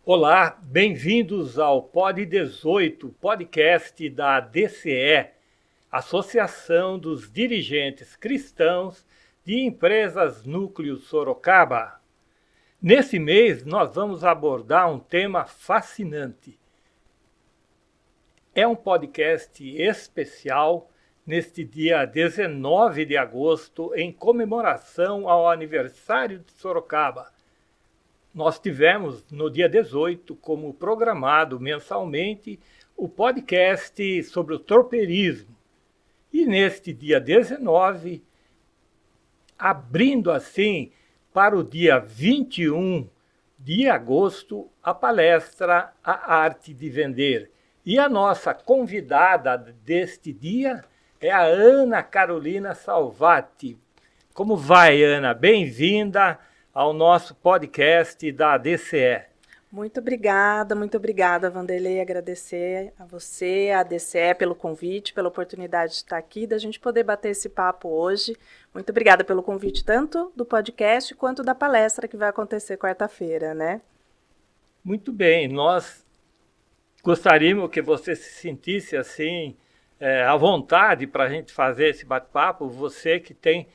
Olá, bem-vindos ao Pod 18, podcast da DCE, Associação dos Dirigentes Cristãos de Empresas Núcleo Sorocaba. Nesse mês, nós vamos abordar um tema fascinante. É um podcast especial neste dia 19 de agosto, em comemoração ao aniversário de Sorocaba. Nós tivemos no dia 18, como programado mensalmente, o podcast sobre o tropeirismo. E neste dia 19, abrindo assim para o dia 21 de agosto, a palestra A Arte de Vender. E a nossa convidada deste dia é a Ana Carolina Salvati. Como vai, Ana? Bem-vinda ao nosso podcast da DCE. Muito obrigada, Vanderlei, agradecer a você, a DCE, pelo convite, pela oportunidade de estar aqui, da gente poder bater esse papo hoje. Muito obrigada pelo convite, tanto do podcast quanto da palestra que vai acontecer quarta-feira, né? Muito bem, nós gostaríamos que você se sentisse assim, à vontade para a gente fazer esse bate-papo, você que tem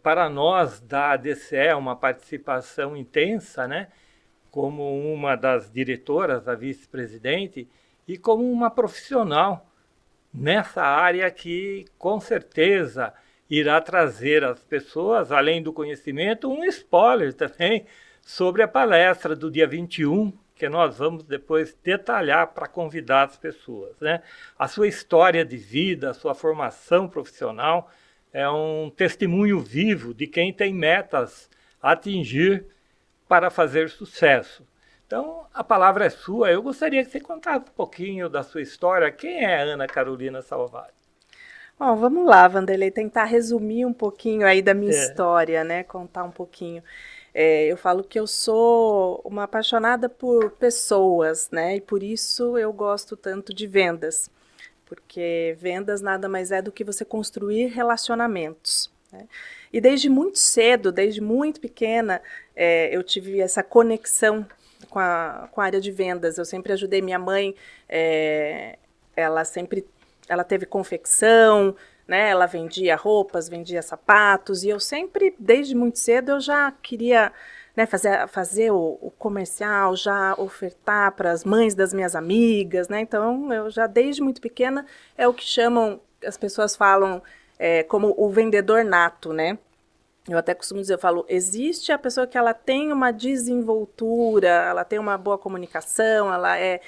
para nós da DCE uma participação intensa, né? Como uma das diretoras, a vice-presidente, e como uma profissional nessa área que com certeza irá trazer às pessoas, além do conhecimento, um spoiler também sobre a palestra do dia 21, que nós vamos depois detalhar para convidar as pessoas, né? A sua história de vida, a sua formação profissional, é um testemunho vivo de quem tem metas a atingir para fazer sucesso. Então, a palavra é sua. Eu gostaria que você contasse um pouquinho da sua história. Quem é a Ana Carolina Salvati? Bom, vamos lá, Vanderlei, tentar resumir um pouquinho aí da minha história, né? Contar um pouquinho. Eu falo que eu sou uma apaixonada por pessoas, né? E por isso eu gosto tanto de vendas. Porque vendas nada mais é do que você construir relacionamentos, né? E desde muito cedo, desde muito pequena, eu tive essa conexão com a área de vendas. Eu sempre ajudei minha mãe, ela teve confecção, né? Ela vendia roupas, vendia sapatos, e eu sempre, desde muito cedo, eu já queria, né, fazer o comercial, já ofertar para as mães das minhas amigas, né? Então, eu já desde muito pequena é o que chamam, as pessoas falam como o vendedor nato, né? Eu até costumo dizer, eu falo, existe a pessoa que ela tem uma desenvoltura, ela tem uma boa comunicação, ela é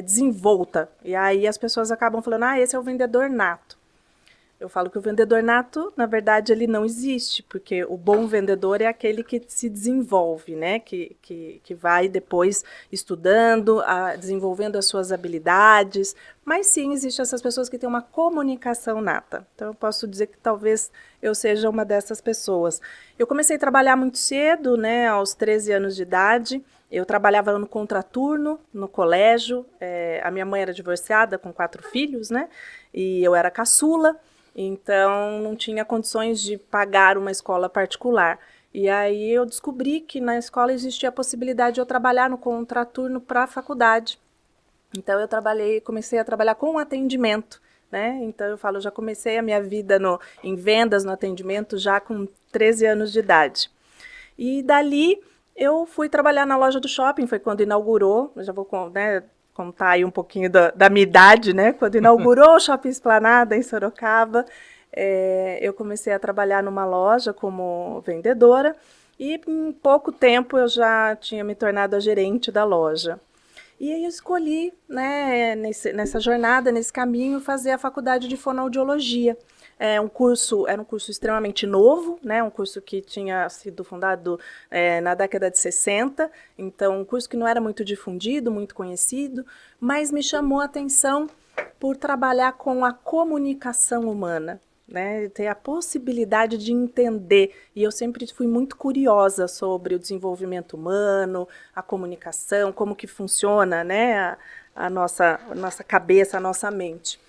desenvolta. E aí as pessoas acabam falando, esse é o vendedor nato. Eu falo que o vendedor nato, na verdade, ele não existe, porque o bom vendedor é aquele que se desenvolve, né? Que vai depois estudando, desenvolvendo as suas habilidades. Mas sim, existem essas pessoas que têm uma comunicação nata. Então, eu posso dizer que talvez eu seja uma dessas pessoas. Eu comecei a trabalhar muito cedo, né? Aos 13 anos de idade. Eu trabalhava no contraturno, no colégio. A minha mãe era divorciada, com 4 filhos, né? E eu era caçula. Então, não tinha condições de pagar uma escola particular. E aí eu descobri que na escola existia a possibilidade de eu trabalhar no contraturno para a faculdade. Então, comecei a trabalhar com atendimento, né? Então, eu falo, já comecei a minha vida em vendas, no atendimento, já com 13 anos de idade. E dali, eu fui trabalhar na loja do shopping, foi quando inaugurou, eu já vou, né, contar aí um pouquinho da minha idade, né? Quando inaugurou o Shopping Esplanada em Sorocaba, eu comecei a trabalhar numa loja como vendedora e em pouco tempo eu já tinha me tornado a gerente da loja. E aí eu escolhi, né, nessa jornada, nesse caminho, fazer a faculdade de fonoaudiologia. Era um curso extremamente novo, né, um curso que tinha sido fundado na década de 60, então um curso que não era muito difundido, muito conhecido, mas me chamou a atenção por trabalhar com a comunicação humana, né, ter a possibilidade de entender, e eu sempre fui muito curiosa sobre o desenvolvimento humano, a comunicação, como que funciona, né, a nossa cabeça, a nossa mente.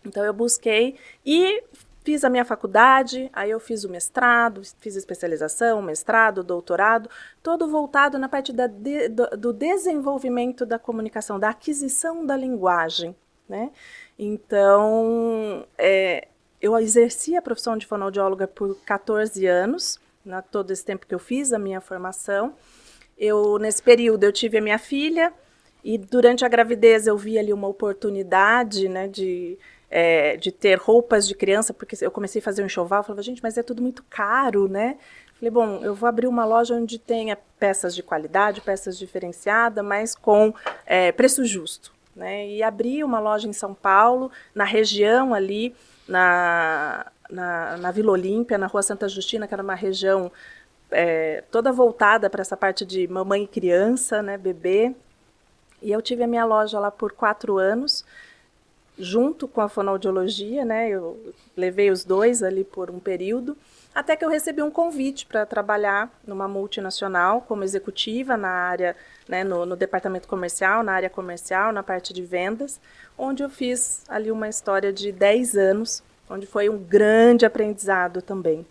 Então eu busquei e Fiz a minha faculdade, aí eu fiz o mestrado, fiz especialização, mestrado, doutorado, todo voltado na parte do desenvolvimento da comunicação, da aquisição da linguagem, né? Então, eu exerci a profissão de fonoaudióloga por 14 anos, todo esse tempo que eu fiz a minha formação. Nesse período, eu tive a minha filha, e durante a gravidez eu vi ali uma oportunidade, né, de ter roupas de criança, porque eu comecei a fazer um enxoval, falava, gente, mas é tudo muito caro, né? Falei, bom, eu vou abrir uma loja onde tenha peças de qualidade, peças diferenciadas, mas com preço justo, né? E abri uma loja em São Paulo, na região ali, na Vila Olímpia, na Rua Santa Justina, que era uma região toda voltada para essa parte de mamãe e criança, né, bebê. E eu tive a minha loja lá por 4 anos, junto com a fonoaudiologia, né? Eu levei os dois ali por um período, até que eu recebi um convite para trabalhar numa multinacional como executiva na área, né, no departamento comercial, na área comercial, na parte de vendas, onde eu fiz ali uma história de 10 anos, onde foi um grande aprendizado também.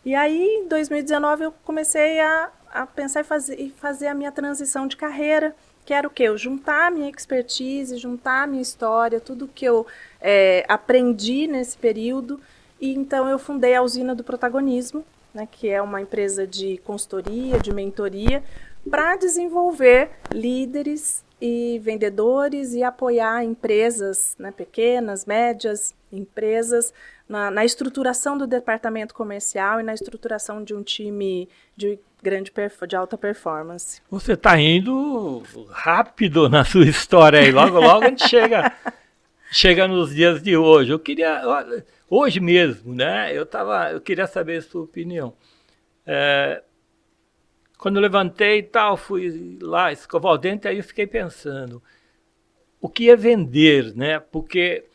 E aí, em 2019, eu comecei a pensar em fazer a minha transição de carreira, que era o quê? Eu juntar a minha expertise, juntar a minha história, tudo que eu aprendi nesse período. E então eu fundei a Usina do Protagonismo, né, que é uma empresa de consultoria, de mentoria, para desenvolver líderes e vendedores e apoiar empresas, né, pequenas, médias, empresas, na estruturação do departamento comercial e na estruturação de um time de alta performance. Você está indo rápido na sua história aí. Logo, logo a gente chega nos dias de hoje. Hoje mesmo, né? Eu queria saber a sua opinião. Quando eu levantei e tal, fui lá escovar o dente, aí eu fiquei pensando, o que é vender, né? Porque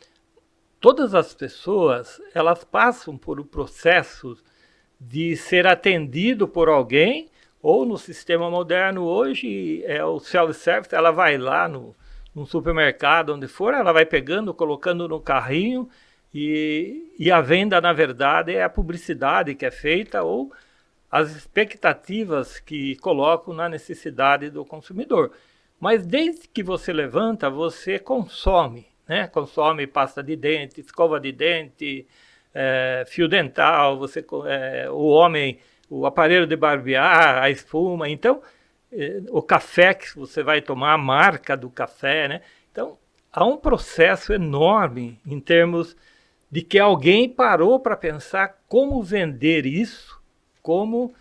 todas as pessoas, elas passam por um processo de ser atendido por alguém, ou no sistema moderno hoje, é o self-service, ela vai lá no supermercado, onde for, ela vai pegando, colocando no carrinho, e a venda, na verdade, é a publicidade que é feita, ou as expectativas que colocam na necessidade do consumidor. Mas desde que você levanta, você consome, né? Consome pasta de dente, escova de dente, fio dental, o homem, o aparelho de barbear, a espuma. Então, o café que você vai tomar, a marca do café, né? Então, há um processo enorme em termos de que alguém parou para pensar como vender isso, como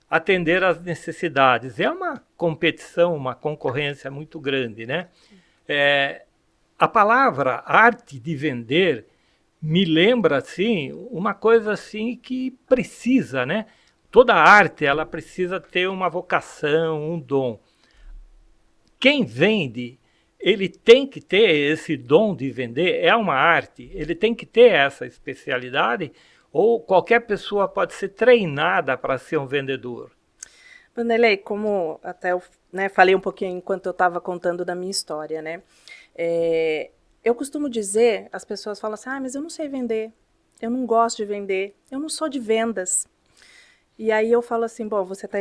atender às necessidades. É uma competição, uma concorrência muito grande, né? A palavra arte de vender me lembra, assim, uma coisa assim que precisa, né? Toda arte, ela precisa ter uma vocação, um dom. Quem vende, ele tem que ter esse dom de vender, é uma arte, ele tem que ter essa especialidade, ou qualquer pessoa pode ser treinada para ser um vendedor? Vanderlei, como até eu falei um pouquinho enquanto eu estava contando da minha história, né? Eu costumo dizer, as pessoas falam assim, mas eu não sei vender, eu não gosto de vender, eu não sou de vendas. E aí eu falo assim, bom, você está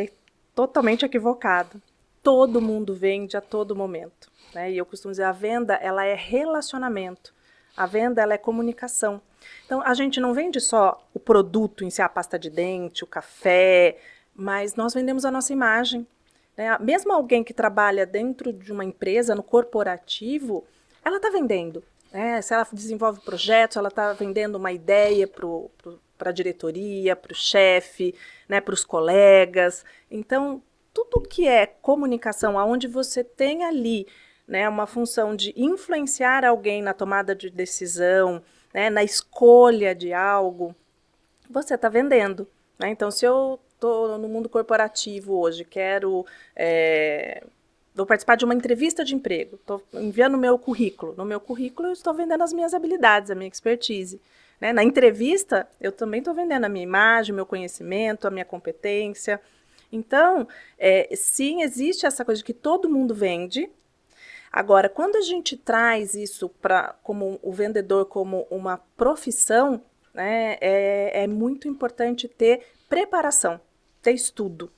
totalmente equivocado. Todo mundo vende a todo momento, né? E eu costumo dizer, a venda, ela é relacionamento. A venda, ela é comunicação. Então, a gente não vende só o produto em si, a pasta de dente, o café, mas nós vendemos a nossa imagem, né? Mesmo alguém que trabalha dentro de uma empresa, no corporativo, ela está vendendo, né? Se ela desenvolve projetos, ela está vendendo uma ideia para a diretoria, para o chefe, né, para os colegas. Então, tudo que é comunicação, onde você tem ali, né, uma função de influenciar alguém na tomada de decisão, né, na escolha de algo, você está vendendo, né? Então, se eu estou no mundo corporativo hoje, vou participar de uma entrevista de emprego, estou enviando o meu currículo. No meu currículo, eu estou vendendo as minhas habilidades, a minha expertise, né? Na entrevista, eu também estou vendendo a minha imagem, o meu conhecimento, a minha competência. Então, sim, existe essa coisa de que todo mundo vende. Agora, quando a gente traz isso como o vendedor como uma profissão, né, é muito importante ter preparação, ter estudo.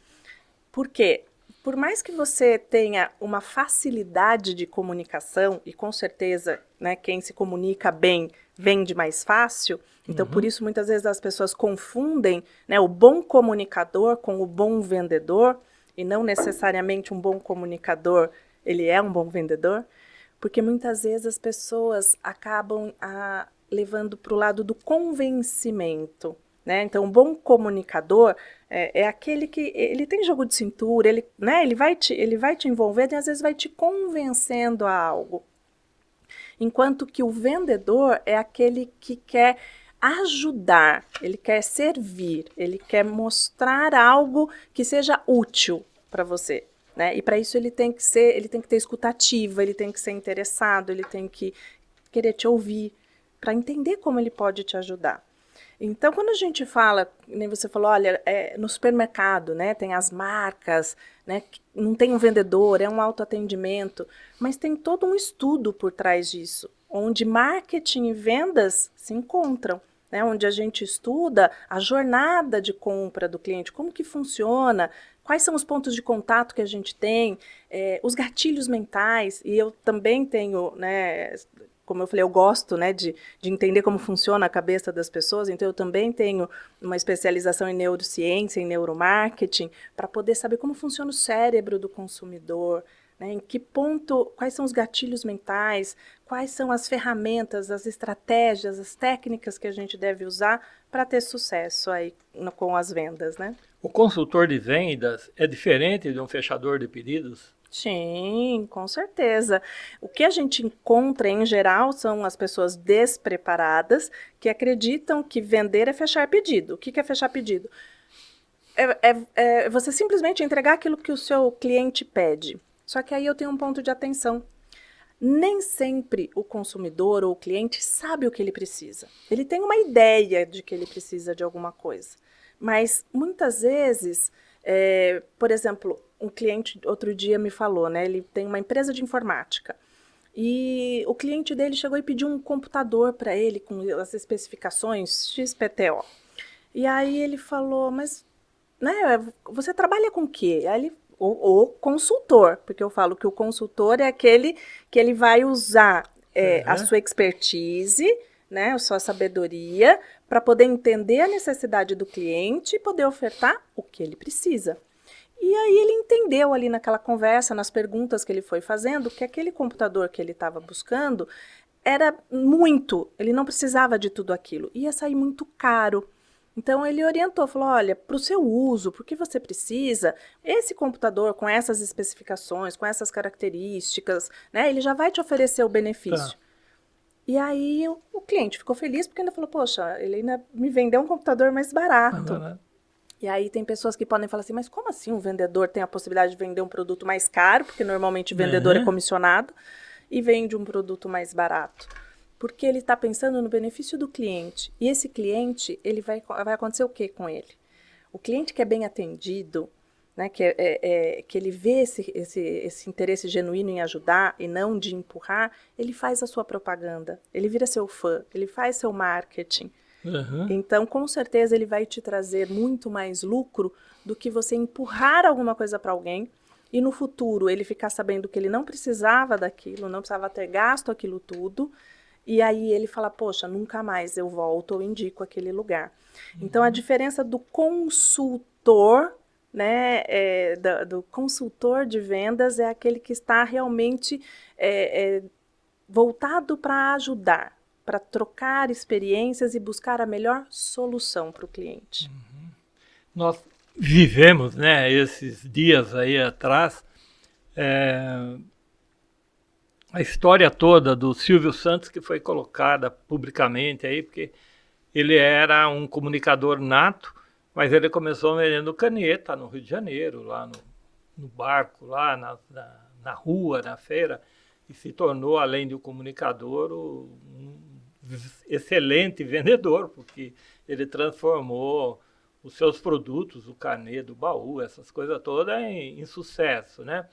Por quê? Por mais que você tenha uma facilidade de comunicação, e com certeza, né, quem se comunica bem vende mais fácil, então por isso muitas vezes as pessoas confundem, né, o bom comunicador com o bom vendedor, e não necessariamente um bom comunicador, ele é um bom vendedor, porque muitas vezes as pessoas acabam levando para o lado do convencimento. Né? Então, um bom comunicador é aquele que ele tem jogo de cintura, ele vai te envolver e às vezes vai te convencendo a algo. Enquanto que o vendedor é aquele que quer ajudar, ele quer servir, ele quer mostrar algo que seja útil para você. Né? E para isso ele tem que ter escutativa, ele tem que ser interessado, ele tem que querer te ouvir, para entender como ele pode te ajudar. Então, quando a gente fala, nem você falou, olha, no supermercado, né, tem as marcas, né, não tem um vendedor, é um autoatendimento, mas tem todo um estudo por trás disso, onde marketing e vendas se encontram, né, onde a gente estuda a jornada de compra do cliente, como que funciona, quais são os pontos de contato que a gente tem, os gatilhos mentais, e eu também tenho, né, como eu falei, eu gosto, né, de entender como funciona a cabeça das pessoas, então eu também tenho uma especialização em neurociência, em neuromarketing, para poder saber como funciona o cérebro do consumidor, né, em que ponto, quais são os gatilhos mentais, quais são as ferramentas, as estratégias, as técnicas que a gente deve usar para ter sucesso aí com as vendas, né? O consultor de vendas é diferente de um fechador de pedidos? Sim, com certeza. O que a gente encontra em geral são as pessoas despreparadas que acreditam que vender é fechar pedido. O que é fechar pedido? É você simplesmente entregar aquilo que o seu cliente pede. Só que aí eu tenho um ponto de atenção. Nem sempre o consumidor ou o cliente sabe o que ele precisa. Ele tem uma ideia de que ele precisa de alguma coisa. Mas muitas vezes, por exemplo, um cliente outro dia me falou, né? Ele tem uma empresa de informática. E o cliente dele chegou e pediu um computador para ele com as especificações XPTO. E aí ele falou, mas né, você trabalha com o quê? Aí ele, o consultor, porque eu falo que o consultor é aquele que ele vai usar a sua expertise, né, a sua sabedoria, para poder entender a necessidade do cliente e poder ofertar o que ele precisa. E aí ele entendeu ali naquela conversa, nas perguntas que ele foi fazendo, que aquele computador que ele estava buscando era muito, ele não precisava de tudo aquilo, ia sair muito caro. Então ele orientou, falou, olha, para o seu uso, porque você precisa, esse computador com essas especificações, com essas características, né, ele já vai te oferecer o benefício. Tá. E aí o cliente ficou feliz porque ainda falou, poxa, ele ainda me vendeu um computador mais barato. E aí tem pessoas que podem falar assim, mas como assim um vendedor tem a possibilidade de vender um produto mais caro, porque normalmente o vendedor é comissionado, e vende um produto mais barato? Porque ele está pensando no benefício do cliente. E esse cliente, ele vai acontecer o que com ele? O cliente que é bem atendido, né, que ele vê esse interesse genuíno em ajudar e não de empurrar, ele faz a sua propaganda, ele vira seu fã, ele faz seu marketing. Então, com certeza, ele vai te trazer muito mais lucro do que você empurrar alguma coisa para alguém e no futuro ele ficar sabendo que ele não precisava daquilo, não precisava ter gasto aquilo tudo, e aí ele fala, poxa, nunca mais eu volto ou indico aquele lugar. Então, a diferença do consultor, né, do consultor de vendas é aquele que está realmente voltado para ajudar, para trocar experiências e buscar a melhor solução para o cliente. Nós vivemos, né, esses dias aí atrás, a história toda do Silvio Santos, que foi colocada publicamente aí, porque ele era um comunicador nato, mas ele começou vendendo caneta no Rio de Janeiro, lá no barco, lá na rua, na feira, e se tornou, além de um comunicador, um excelente vendedor, porque ele transformou os seus produtos, o carnê do baú, essas coisas todas, em sucesso, né?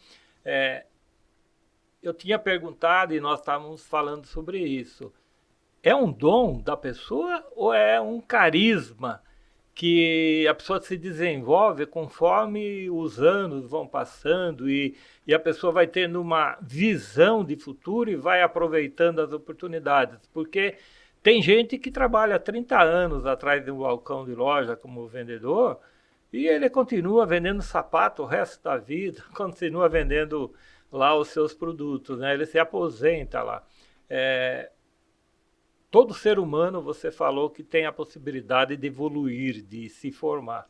Eu tinha perguntado, e nós estávamos falando sobre isso, é um dom da pessoa ou é um carisma que a pessoa se desenvolve conforme os anos vão passando e a pessoa vai tendo uma visão de futuro e vai aproveitando as oportunidades? Porque tem gente que trabalha 30 anos atrás de um balcão de loja como vendedor e ele continua vendendo sapato o resto da vida, continua vendendo lá os seus produtos, né? Ele se aposenta lá. Todo ser humano, você falou que tem a possibilidade de evoluir, de se formar.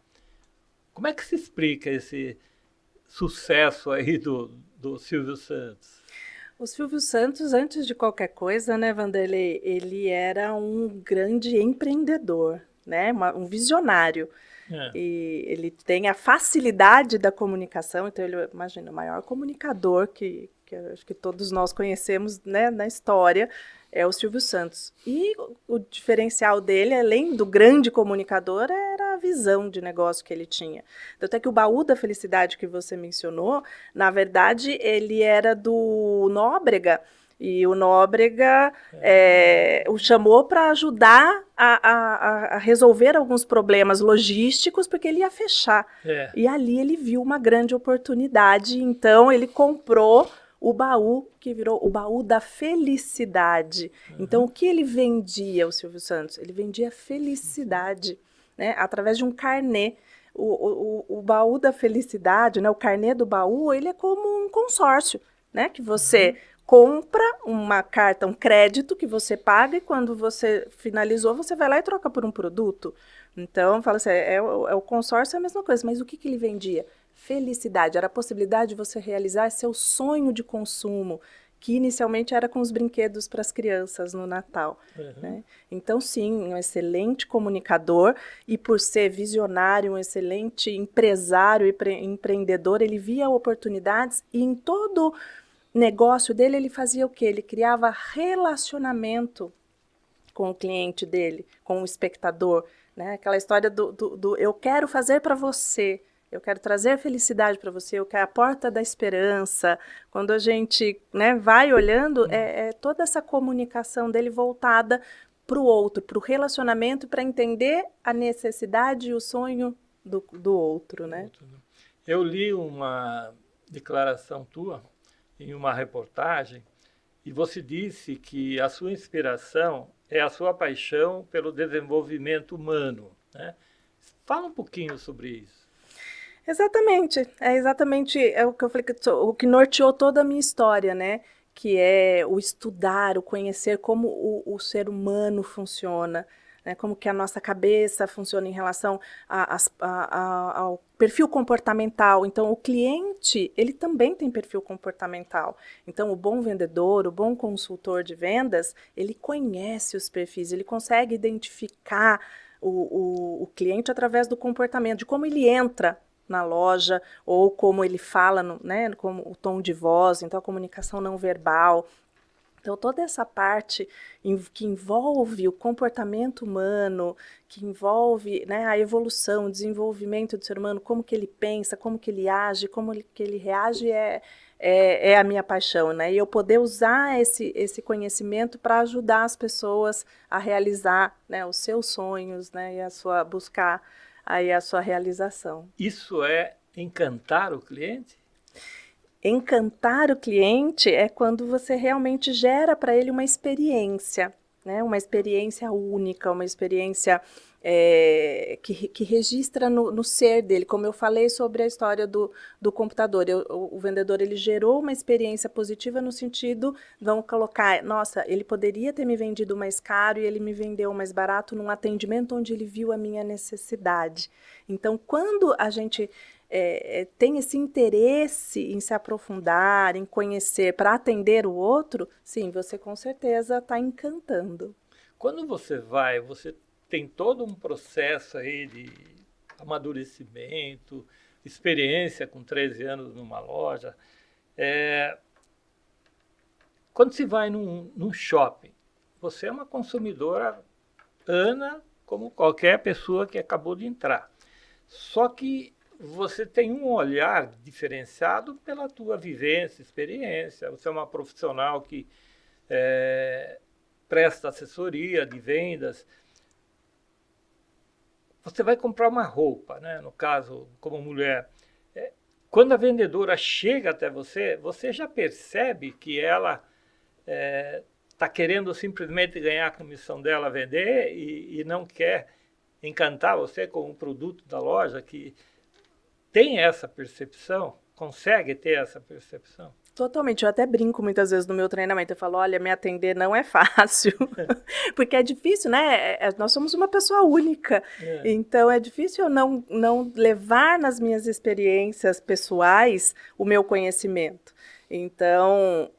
Como é que se explica esse sucesso aí do Silvio Santos? O Silvio Santos, antes de qualquer coisa, né, Vanderlei, ele era um grande empreendedor, né, um visionário. E ele tem a facilidade da comunicação, então ele, imagina, o maior comunicador que acho que todos nós conhecemos, né, na história, é o Silvio Santos. E o diferencial dele, além do grande comunicador, era a visão de negócio que ele tinha. Tanto é que o Baú da Felicidade que você mencionou, na verdade, ele era do Nóbrega, e o Nóbrega o chamou para ajudar a resolver alguns problemas logísticos, porque ele ia fechar. E ali ele viu uma grande oportunidade, então ele comprou o baú, que virou o Baú da Felicidade. Então, o que ele vendia, o Silvio Santos? Ele vendia felicidade, né, através de um carnê. O Baú da Felicidade, né, o carnê do baú, ele é como um consórcio, né, que você compra uma carta, um crédito que você paga e quando você finalizou, você vai lá e troca por um produto. Então, fala assim, o consórcio é a mesma coisa, mas o que ele vendia? Felicidade, era a possibilidade de você realizar seu sonho de consumo, que inicialmente era com os brinquedos para as crianças no Natal. Né? Então, sim, um excelente comunicador e por ser visionário, um excelente empresário e empreendedor, ele via oportunidades e em todo negócio dele ele fazia o quê? Ele criava relacionamento com o cliente dele, com o espectador. Né? Aquela história do eu quero fazer para você, eu quero trazer felicidade para você, eu quero a porta da esperança. Quando a gente, né, vai olhando, é toda essa comunicação dele voltada para o outro, para o relacionamento, para entender a necessidade e o sonho do outro. Né? Eu li uma declaração tua em uma reportagem e você disse que a sua inspiração é a sua paixão pelo desenvolvimento humano. Né? Fala um pouquinho sobre isso. Exatamente, é o que eu falei, o que norteou toda a minha história, né? Que é o estudar, o conhecer como o ser humano funciona, né? Como que a nossa cabeça funciona em relação ao perfil comportamental. Então, o cliente, ele também tem perfil comportamental. Então, o bom vendedor, o bom consultor de vendas, ele conhece os perfis, ele consegue identificar o cliente através do comportamento, de como ele entra na loja, ou como ele fala, né, como o tom de voz, então a comunicação não verbal. Então, toda essa parte que envolve o comportamento humano, que envolve, né, a evolução, o desenvolvimento do ser humano, como que ele pensa, como que ele age, que ele reage, é a minha paixão. Né? E eu poder usar esse conhecimento para ajudar as pessoas a realizar, né, os seus sonhos, né, e buscar aí a sua realização. Isso é encantar o cliente? Encantar o cliente é quando você realmente gera para ele uma experiência, né? Uma experiência única, uma experiência que registra no ser dele. Como eu falei sobre a história do computador, o vendedor ele gerou uma experiência positiva no sentido, vamos colocar, nossa, ele poderia ter me vendido mais caro e ele me vendeu mais barato num atendimento onde ele viu a minha necessidade. Então, quando a gente tem esse interesse em se aprofundar, em conhecer, para atender o outro, sim, você com certeza está encantando. Quando você tem todo um processo aí de amadurecimento, experiência com 13 anos numa loja. Quando se vai num shopping, você é uma consumidora, Ana, como qualquer pessoa que acabou de entrar. Só que você tem um olhar diferenciado pela tua vivência, experiência. Você é uma profissional que presta assessoria de vendas. Você vai comprar uma roupa, né? No caso, como mulher. Quando a vendedora chega até você, você já percebe que ela está querendo simplesmente ganhar a comissão dela, vender, e não quer encantar você com um produto da loja, que tem essa percepção, consegue ter essa percepção? Totalmente, eu até brinco muitas vezes no meu treinamento, eu falo, olha, me atender não é fácil, porque é difícil, né, nós somos uma pessoa única, então é difícil eu não levar nas minhas experiências pessoais o meu conhecimento, então,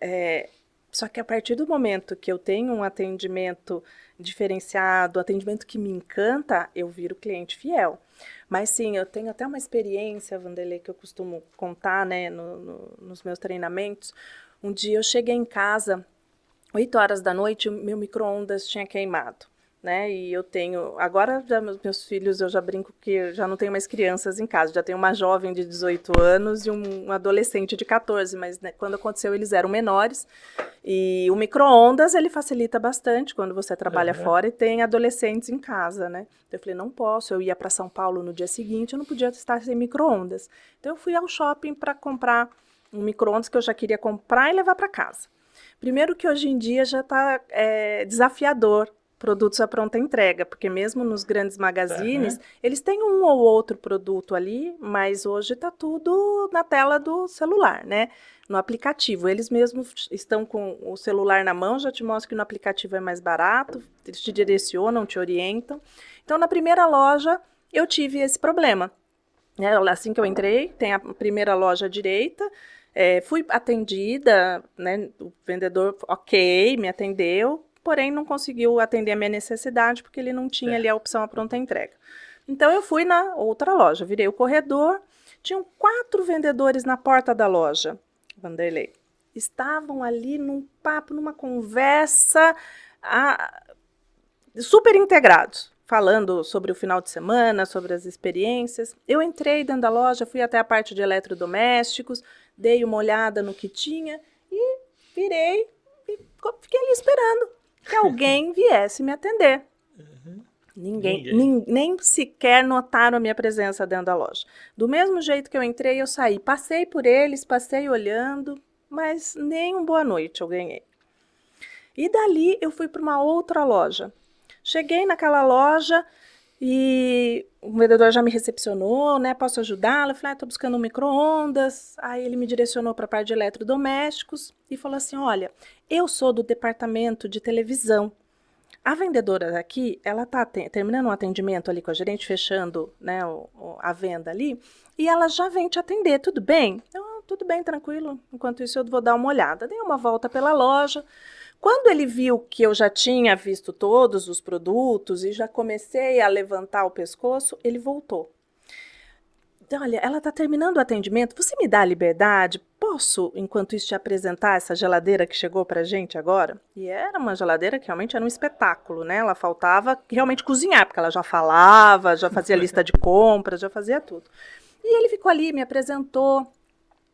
só que a partir do momento que eu tenho um atendimento diferenciado, atendimento que me encanta, eu viro cliente fiel. Mas sim, eu tenho até uma experiência, Wanderley, que eu costumo contar, né, nos meus treinamentos. Um dia eu cheguei em casa, 8 horas da noite, o meu micro-ondas tinha queimado, né, e eu tenho, agora já meus filhos, eu já brinco que eu já não tenho mais crianças em casa, já tenho uma jovem de 18 anos e um adolescente de 14, mas né, quando aconteceu eles eram menores, e o micro-ondas, ele facilita bastante quando você trabalha fora e tem adolescentes em casa, né? Então eu falei, não posso, eu ia para São Paulo no dia seguinte, eu não podia estar sem micro-ondas. Então eu fui ao shopping para comprar um micro-ondas que eu já queria comprar e levar para casa. Primeiro que hoje em dia já está desafiador produtos à pronta entrega, porque mesmo nos grandes magazines, eles têm um ou outro produto ali, mas hoje está tudo na tela do celular, né? No aplicativo. Eles mesmos estão com o celular na mão, já te mostram que no aplicativo é mais barato, eles te direcionam, te orientam. Então, na primeira loja, eu tive esse problema. Assim que eu entrei, tem a primeira loja à direita, fui atendida, né? O vendedor, ok, me atendeu, porém não conseguiu atender a minha necessidade, porque ele não tinha ali a opção à pronta entrega. Então, eu fui na outra loja, virei o corredor, tinham 4 vendedores na porta da loja, Wanderley. Estavam ali num papo, numa conversa, super integrados, falando sobre o final de semana, sobre as experiências. Eu entrei dentro da loja, fui até a parte de eletrodomésticos, dei uma olhada no que tinha e virei e fiquei ali esperando que alguém viesse me atender. Nem sequer notaram a minha presença dentro da loja. Do mesmo jeito que eu entrei, eu saí. Passei por eles, passei olhando, mas nem um boa noite eu ganhei. E dali eu fui para uma outra loja. Cheguei naquela loja e o vendedor já me recepcionou, né? Posso ajudá-lo? Eu falei, estou buscando um micro-ondas. Aí ele me direcionou para a parte de eletrodomésticos e falou assim, olha, eu sou do departamento de televisão. A vendedora aqui, ela está terminando um atendimento ali com a gerente, fechando, né, a venda ali, e ela já vem te atender, tudo bem? Tudo bem, tranquilo. Enquanto isso eu vou dar uma olhada. Dei uma volta pela loja. Quando ele viu que eu já tinha visto todos os produtos e já comecei a levantar o pescoço, ele voltou. Então, olha, ela está terminando o atendimento, você me dá a liberdade? Posso, enquanto isso, te apresentar essa geladeira que chegou para a gente agora? E era uma geladeira que realmente era um espetáculo, né? Ela faltava realmente cozinhar, porque ela já falava, já fazia lista de compras, já fazia tudo. E ele ficou ali, me apresentou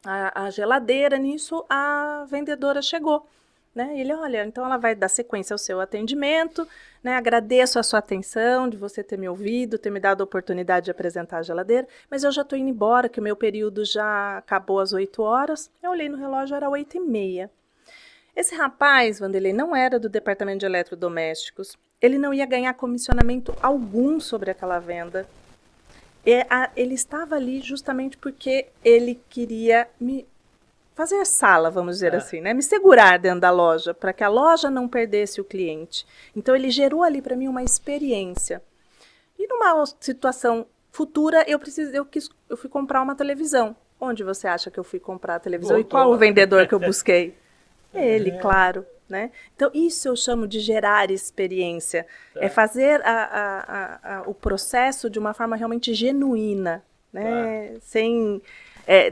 a geladeira, nisso a vendedora chegou. Né? Ele, olha, então ela vai dar sequência ao seu atendimento, né? Agradeço a sua atenção, de você ter me ouvido, ter me dado a oportunidade de apresentar a geladeira, mas eu já estou indo embora, que o meu período já acabou às 8 horas. Eu olhei no relógio, era 8h30. Esse rapaz, Wanderley, não era do departamento de eletrodomésticos, ele não ia ganhar comissionamento algum sobre aquela venda. Ele estava ali justamente porque ele queria me fazer sala, vamos dizer assim, né? Me segurar dentro da loja, para que a loja não perdesse o cliente. Então, ele gerou ali para mim uma experiência. E numa situação futura, eu fui comprar uma televisão. Onde você acha que eu fui comprar a televisão? Voltou. E qual o vendedor que eu busquei? Ele, claro. Né? Então, isso eu chamo de gerar experiência. É fazer o processo de uma forma realmente genuína, né? Sem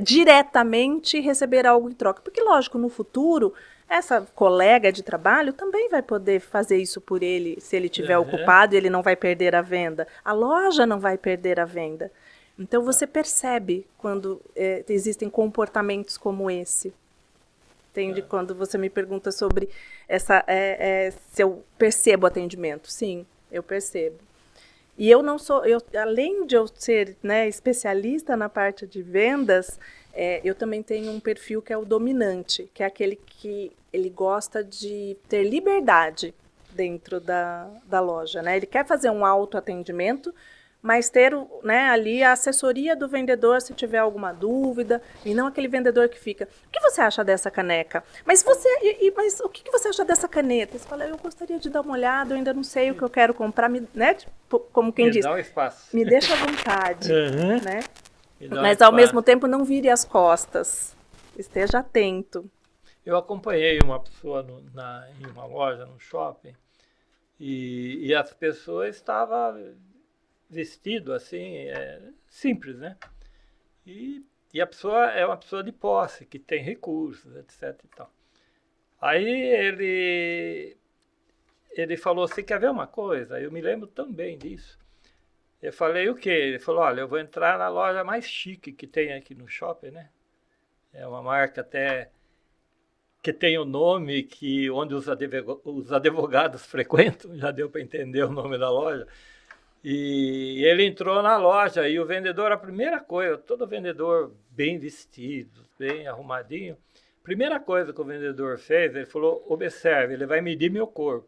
diretamente receber algo em troca. Porque, lógico, no futuro, essa colega de trabalho também vai poder fazer isso por ele, se ele estiver ocupado, ele não vai perder a venda. A loja não vai perder a venda. Então, você percebe quando existem comportamentos como esse. entende? Quando você me pergunta sobre se eu percebo atendimento. Sim, eu percebo. E eu não sou, além de eu ser, né, especialista na parte de vendas, eu também tenho um perfil que é o dominante, que é aquele que ele gosta de ter liberdade dentro da loja, né? Ele quer fazer um autoatendimento, mas ter, né, ali a assessoria do vendedor se tiver alguma dúvida, e não aquele vendedor que fica, o que você acha dessa caneca? Mas mas o que você acha dessa caneta? Você fala, eu gostaria de dar uma olhada, eu ainda não sei o que eu quero comprar, né? Tipo, como quem diz, dá um espaço. Me deixa à vontade, né? Mas ao mesmo tempo não vire as costas, esteja atento. Eu acompanhei uma pessoa em uma loja, no shopping, e as pessoas estavam vestido assim, simples, né? E a pessoa é uma pessoa de posse, que tem recursos, etc. E tal. Aí ele falou, você quer ver uma coisa? Eu me lembro também disso. Eu falei, o quê? Ele falou, olha, eu vou entrar na loja mais chique que tem aqui no shopping, né? É uma marca até que tem o nome onde os advogados frequentam, já deu para entender o nome da loja. E ele entrou na loja e o vendedor, a primeira coisa, todo vendedor bem vestido, bem arrumadinho, primeira coisa que o vendedor fez, ele falou, observe, ele vai medir meu corpo.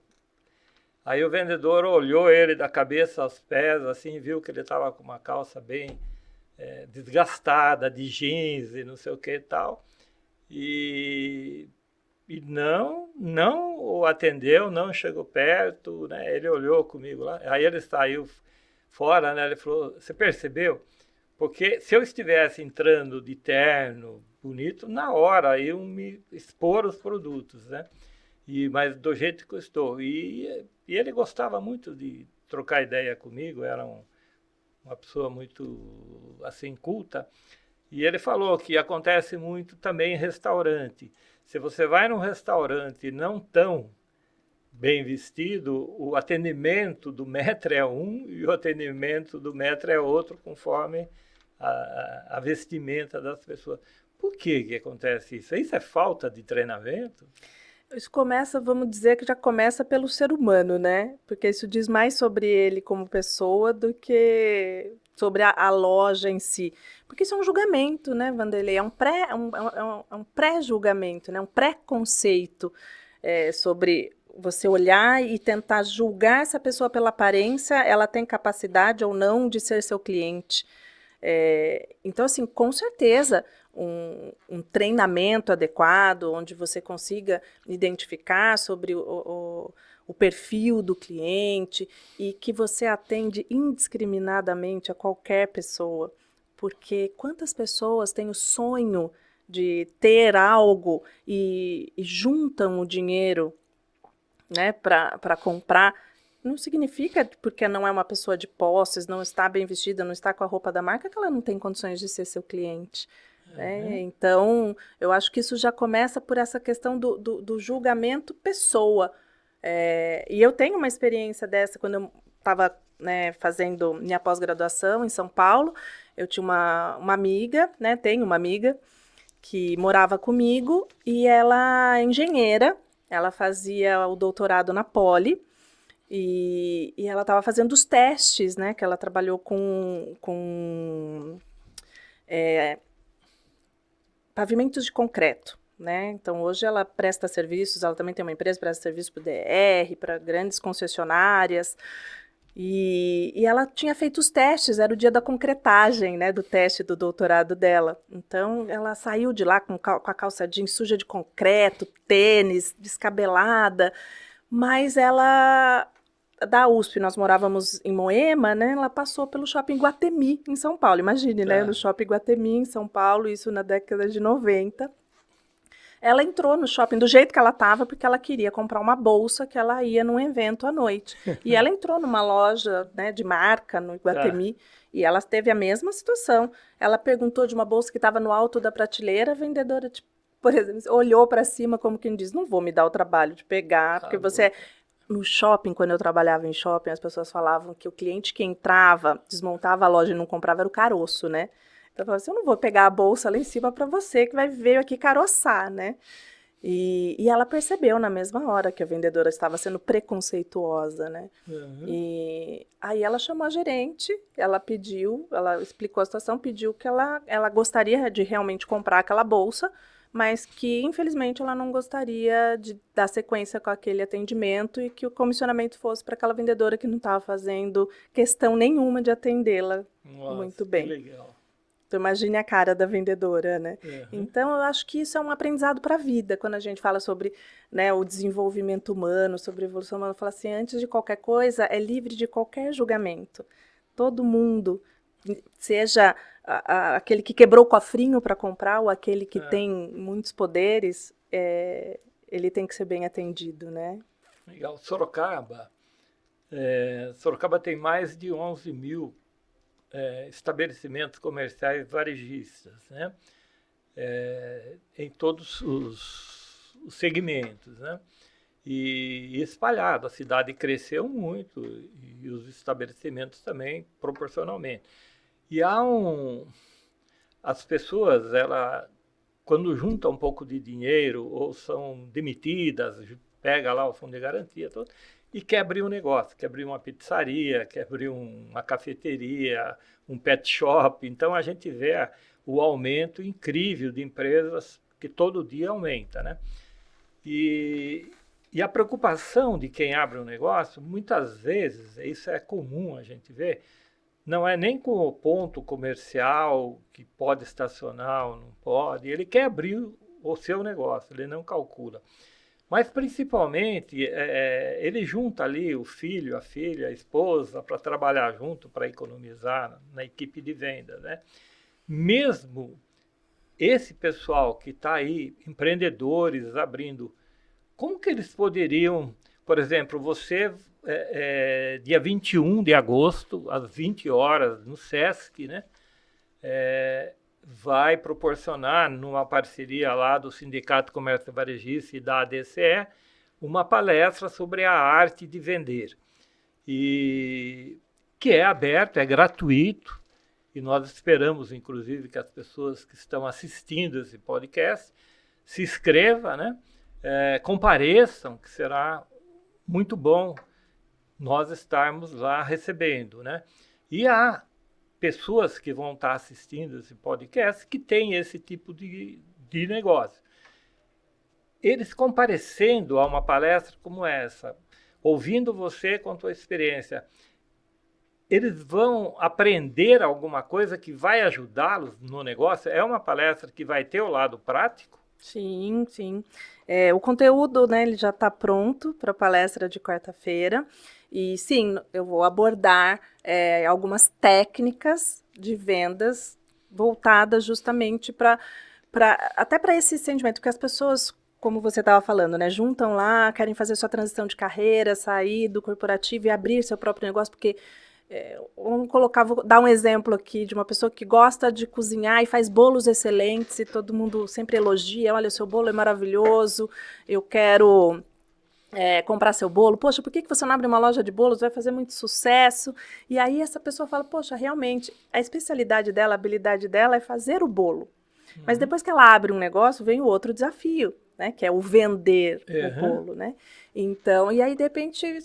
Aí o vendedor olhou ele da cabeça aos pés, assim, viu que ele estava com uma calça bem desgastada, de jeans e não sei o que e tal. E não o atendeu, não chegou perto, né? Ele olhou comigo lá, aí ele saiu fora, né? Ele falou, você percebeu? Porque se eu estivesse entrando de terno, bonito, na hora iam me expor os produtos, né? Mas do jeito que eu estou. E ele gostava muito de trocar ideia comigo, era uma pessoa muito, assim, culta. E ele falou que acontece muito também em restaurante. Se você vai num restaurante não tão bem vestido, o atendimento do maître é um e o atendimento do maître é outro, conforme a vestimenta das pessoas. Por que acontece isso? Isso é falta de treinamento? Isso começa, vamos dizer que já começa pelo ser humano, né? Porque isso diz mais sobre ele como pessoa do que sobre a loja em si. Porque isso é um julgamento, né, Vanderlei? É um pré-julgamento, né? Um pré-conceito sobre você olhar e tentar julgar essa pessoa pela aparência, ela tem capacidade ou não de ser seu cliente. Então, assim, com certeza, um treinamento adequado, onde você consiga identificar sobre o perfil do cliente e que você atende indiscriminadamente a qualquer pessoa. Porque quantas pessoas têm o sonho de ter algo e juntam o dinheiro, né, para comprar? Não significa, porque não é uma pessoa de posses, não está bem vestida, não está com a roupa da marca, que ela não tem condições de ser seu cliente. Né? Então, eu acho que isso já começa por essa questão do julgamento pessoa. E eu tenho uma experiência dessa quando eu estava, né, fazendo minha pós-graduação em São Paulo. Eu tinha uma amiga, né, tenho uma amiga, que morava comigo e ela é engenheira, ela fazia o doutorado na Poli. E ela estava fazendo os testes, né? Que ela trabalhou com pavimentos de concreto, né? Então, hoje ela presta serviços, ela também tem uma empresa que presta serviços para o DR, para grandes concessionárias. E ela tinha feito os testes, era o dia da concretagem, né? Do teste do doutorado dela. Então, ela saiu de lá com a calça jeans suja de concreto, tênis, descabelada, mas ela... Da USP, nós morávamos em Moema, né? Ela passou pelo Shopping Iguatemi, em São Paulo. Imagine, né? No Shopping Iguatemi, em São Paulo, isso na década de 90. Ela entrou no shopping do jeito que ela estava, porque ela queria comprar uma bolsa que ela ia num evento à noite. E ela entrou numa loja, né, de marca no Iguatemi, e ela teve a mesma situação. Ela perguntou de uma bolsa que estava no alto da prateleira, a vendedora, tipo, por exemplo, olhou para cima como quem diz, não vou me dar o trabalho de pegar, porque você... No shopping, quando eu trabalhava em shopping, as pessoas falavam que o cliente que entrava, desmontava a loja e não comprava, era o caroço, né? Então, eu falava assim, eu não vou pegar a bolsa lá em cima para você, que vai ver aqui caroçar, né? E ela percebeu na mesma hora que a vendedora estava sendo preconceituosa, né? Uhum. E aí ela chamou a gerente, ela explicou a situação, pediu que ela gostaria de realmente comprar aquela bolsa, mas que infelizmente ela não gostaria de dar sequência com aquele atendimento e que o comissionamento fosse para aquela vendedora que não estava fazendo questão nenhuma de atendê-la Nossa, muito que bem. legal. Então, imagine a cara da vendedora, né? Uhum. Então, eu acho que isso é um aprendizado para a vida, quando a gente fala sobre, né, o desenvolvimento humano, sobre a evolução humana. Fala assim, antes de qualquer coisa, é livre de qualquer julgamento. Todo mundo, seja aquele que quebrou o cofrinho para comprar ou aquele que É, tem muitos poderes, ele tem que ser bem atendido, né? legal. Sorocaba tem mais de 11 mil estabelecimentos comerciais varejistas, né? Em todos os segmentos, né? E espalhado, a cidade cresceu muito e os estabelecimentos também proporcionalmente. E as pessoas, quando juntam um pouco de dinheiro ou são demitidas, pega lá o fundo de garantia todo, e quer abrir um negócio, quer abrir uma pizzaria, quer abrir uma cafeteria, um pet shop. Então a gente vê o aumento incrível de empresas que todo dia aumenta, né? E, e a preocupação de quem abre um negócio, muitas vezes, isso é comum a gente ver, não é nem com o ponto comercial que pode estacionar ou não pode, ele quer abrir o seu negócio, ele não calcula. Mas principalmente ele junta ali o filho, a filha, a esposa para trabalhar junto, para economizar na equipe de venda, né? Mesmo esse pessoal que está aí, empreendedores abrindo, como que eles poderiam, por exemplo, você, dia 21 de agosto, às 20 horas, no SESC, né, vai proporcionar, numa parceria lá do Sindicato Comércio Varejista e da ADCE, uma palestra sobre a arte de vender. E que é aberto, é gratuito, e nós esperamos, inclusive, que as pessoas que estão assistindo esse podcast se inscrevam, né? Compareçam, que será muito bom nós estarmos lá recebendo, né? E há pessoas que vão estar assistindo esse podcast que têm esse tipo de negócio. Eles comparecendo a uma palestra como essa, ouvindo você com a tua experiência, eles vão aprender alguma coisa que vai ajudá-los no negócio? É uma palestra que vai ter o lado prático? Sim, sim. O conteúdo, né, ele já está pronto para a palestra de quarta-feira. E sim, eu vou abordar algumas técnicas de vendas voltadas justamente até para esse sentimento que as pessoas, como você estava falando, né, juntam lá, querem fazer sua transição de carreira, sair do corporativo e abrir seu próprio negócio, porque vou dar um exemplo aqui de uma pessoa que gosta de cozinhar e faz bolos excelentes e todo mundo sempre elogia, olha, o seu bolo é maravilhoso, eu quero comprar seu bolo, poxa, por que você não abre uma loja de bolos, vai fazer muito sucesso, e aí essa pessoa fala, poxa, realmente, a especialidade dela, a habilidade dela é fazer o bolo, mas depois que ela abre um negócio, vem o outro desafio, né, que é o vender o bolo, né, então, e aí de repente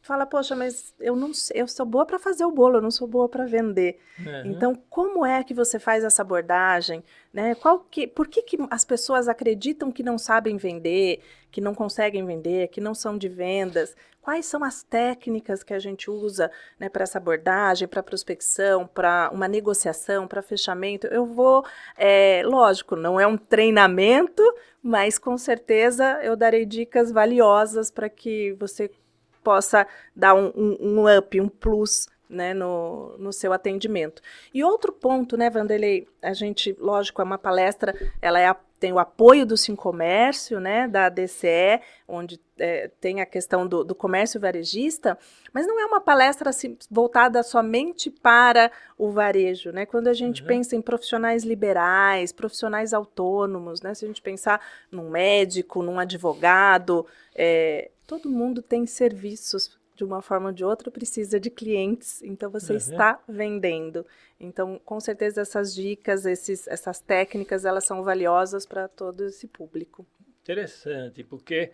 fala, poxa, mas eu não sei, eu sou boa para fazer o bolo, eu não sou boa para vender. Então, como é que você faz essa abordagem, né? Por que as pessoas acreditam que não sabem vender, que não conseguem vender, que não são de vendas? Quais são as técnicas que a gente usa, né, para essa abordagem, para prospecção, para uma negociação, para fechamento? Eu vou, lógico, não é um treinamento, mas com certeza eu darei dicas valiosas para que você possa dar um up, um plus, né, no seu atendimento. E outro ponto, né, Vanderlei, a gente, lógico, é uma palestra, ela tem o apoio do Sincomércio, né, da DCE, onde tem a questão do comércio varejista, mas não é uma palestra assim, voltada somente para o varejo, né? Quando a gente pensa em profissionais liberais, profissionais autônomos, né? Se a gente pensar num médico, num advogado, todo mundo tem serviços de uma forma ou de outra, precisa de clientes, então você está vendendo. Então, com certeza, essas dicas, essas técnicas, elas são valiosas para todo esse público. Interessante, porque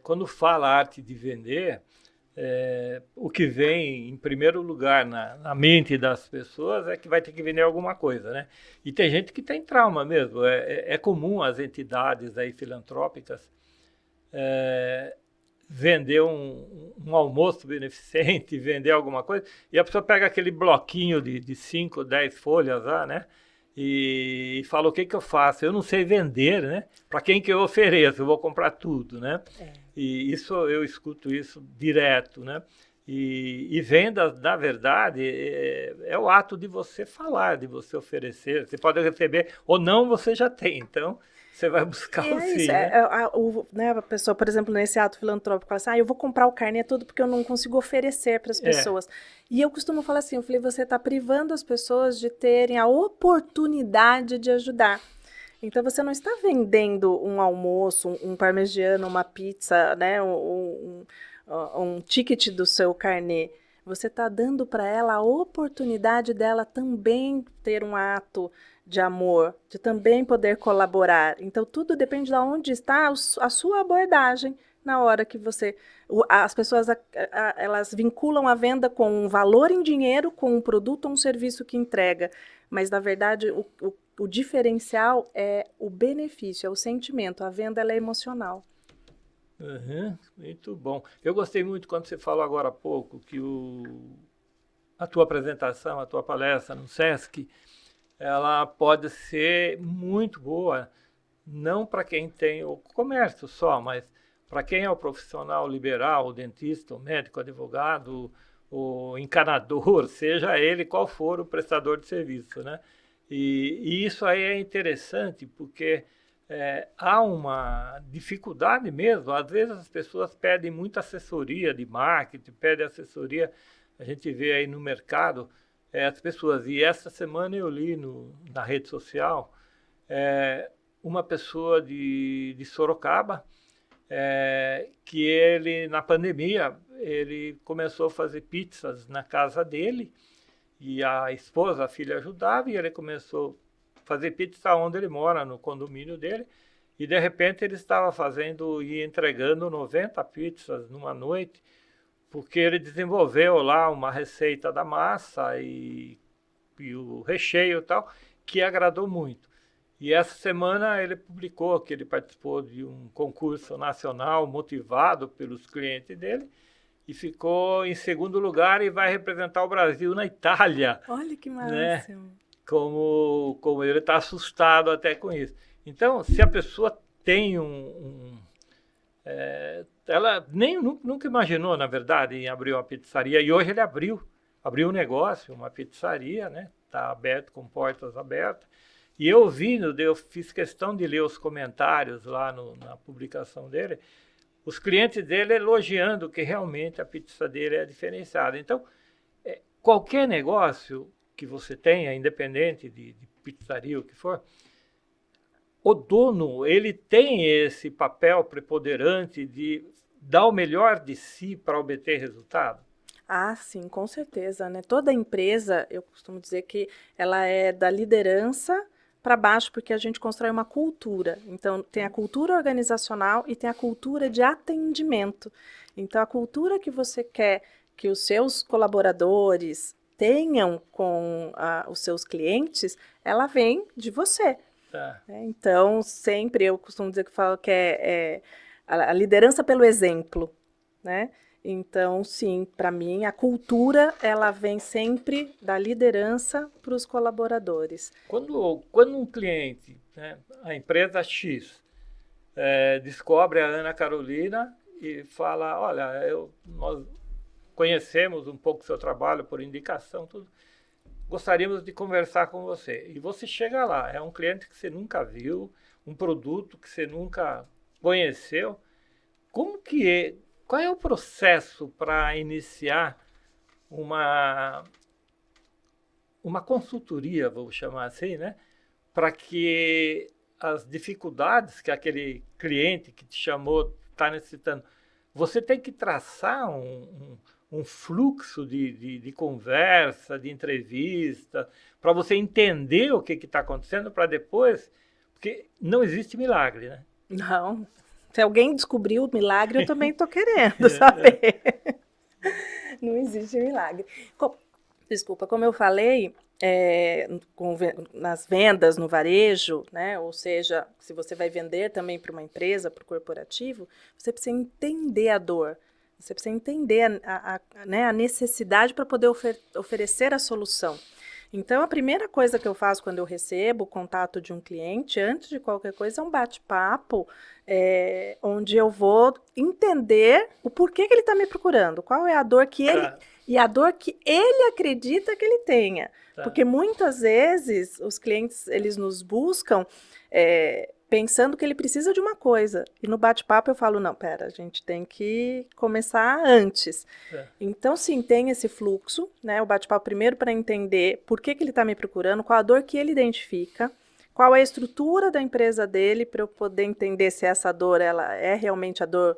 quando fala arte de vender, o que vem em primeiro lugar na mente das pessoas é que vai ter que vender alguma coisa, né? E tem gente que tem trauma mesmo. É comum as entidades aí filantrópicas vender um almoço beneficente, vender alguma coisa, e a pessoa pega aquele bloquinho de 5, 10 folhas lá, né? E fala, o que eu faço? Eu não sei vender, né? Para quem que eu ofereço? Eu vou comprar tudo, né? E isso eu escuto isso direto, né? E venda, na verdade, é o ato de você falar, de você oferecer. Você pode receber ou não, você já tem. Então, você vai buscar o sim, isso, né? né, a pessoa, por exemplo, nesse ato filantrópico, fala assim, eu vou comprar o carnê tudo porque eu não consigo oferecer para as pessoas. E eu costumo falar assim, eu falei, você está privando as pessoas de terem a oportunidade de ajudar. Então, você não está vendendo um almoço, um parmegiano, uma pizza, né, um ticket do seu carnê. Você está dando para ela a oportunidade dela também ter um ato de amor, de também poder colaborar. Então, tudo depende de onde está a sua abordagem na hora que você... As pessoas, elas vinculam a venda com um valor em dinheiro, com um produto ou um serviço que entrega. Mas, na verdade, o diferencial é o benefício, é o sentimento. A venda, ela é emocional. Uhum, muito bom. Eu gostei muito quando você falou agora há pouco que a tua apresentação, a tua palestra no SESC, ela pode ser muito boa, não para quem tem o comércio só, mas para quem é o profissional liberal, o dentista, o médico, o advogado, o encanador, seja ele qual for o prestador de serviço, né? E isso aí é interessante porque há uma dificuldade mesmo. Às vezes as pessoas pedem muita assessoria de marketing, pedem assessoria, a gente vê aí no mercado, as pessoas. E essa semana eu li na rede social uma pessoa de Sorocaba, que ele, na pandemia, ele começou a fazer pizzas na casa dele, e a esposa, a filha ajudava, e ele começou a fazer pizza onde ele mora, no condomínio dele, e de repente ele estava fazendo e entregando 90 pizzas numa noite, porque ele desenvolveu lá uma receita da massa e o recheio e tal, que agradou muito. E essa semana ele publicou que ele participou de um concurso nacional motivado pelos clientes dele e ficou em segundo lugar e vai representar o Brasil na Itália. Olha que Né? máximo. Como ele está assustado até com isso. Então, se a pessoa tem ela nunca imaginou, na verdade, em abrir uma pizzaria, e hoje ele abriu um negócio, uma pizzaria, né? Está aberto, com portas abertas. E eu fiz questão de ler os comentários lá na publicação dele, os clientes dele elogiando que realmente a pizza dele é diferenciada. Então, qualquer negócio que você tenha, independente de pizzaria, o que for, o dono, ele tem esse papel preponderante de dar o melhor de si para obter resultado. Ah, sim, com certeza, né? Toda empresa, eu costumo dizer que ela é da liderança para baixo, porque a gente constrói uma cultura. Então, tem a cultura organizacional e tem a cultura de atendimento. Então, a cultura que você quer que os seus colaboradores tenham com os seus clientes, ela vem de você. Tá. Então, sempre eu costumo dizer que é a liderança pelo exemplo, né? Então, sim, para mim, a cultura, ela vem sempre da liderança para os colaboradores. Quando um cliente, né, a empresa X, descobre a Ana Carolina e fala, olha, nós conhecemos um pouco o seu trabalho por indicação, tudo, gostaríamos de conversar com você. E você chega lá, é um cliente que você nunca viu, um produto que você nunca conheceu. Qual é o processo para iniciar uma consultoria, vou chamar assim, né? Para que as dificuldades que aquele cliente que te chamou está necessitando, você tem que traçar um fluxo de conversa, de entrevista, para você entender o que está acontecendo, para depois, porque não existe milagre, né? Não. Se alguém descobriu o milagre, eu também estou querendo saber. Não existe milagre. Desculpa, como eu falei, nas vendas, no varejo, né? Ou seja, se você vai vender também para uma empresa, para o corporativo, você precisa entender a dor. Você precisa entender né, a necessidade para poder oferecer a solução. Então, a primeira coisa que eu faço quando eu recebo o contato de um cliente, antes de qualquer coisa, é um bate-papo, onde eu vou entender o porquê que ele está me procurando, qual é a dor que ele... E a dor que ele acredita que ele tenha. Tá. Porque muitas vezes os clientes, eles nos buscam pensando que ele precisa de uma coisa. E no bate-papo eu falo, não, pera, a gente tem que começar antes. Então, sim, tem esse fluxo, né? O bate-papo primeiro para entender por que ele está me procurando, qual a dor que ele identifica, qual é a estrutura da empresa dele, para eu poder entender se essa dor ela é realmente a dor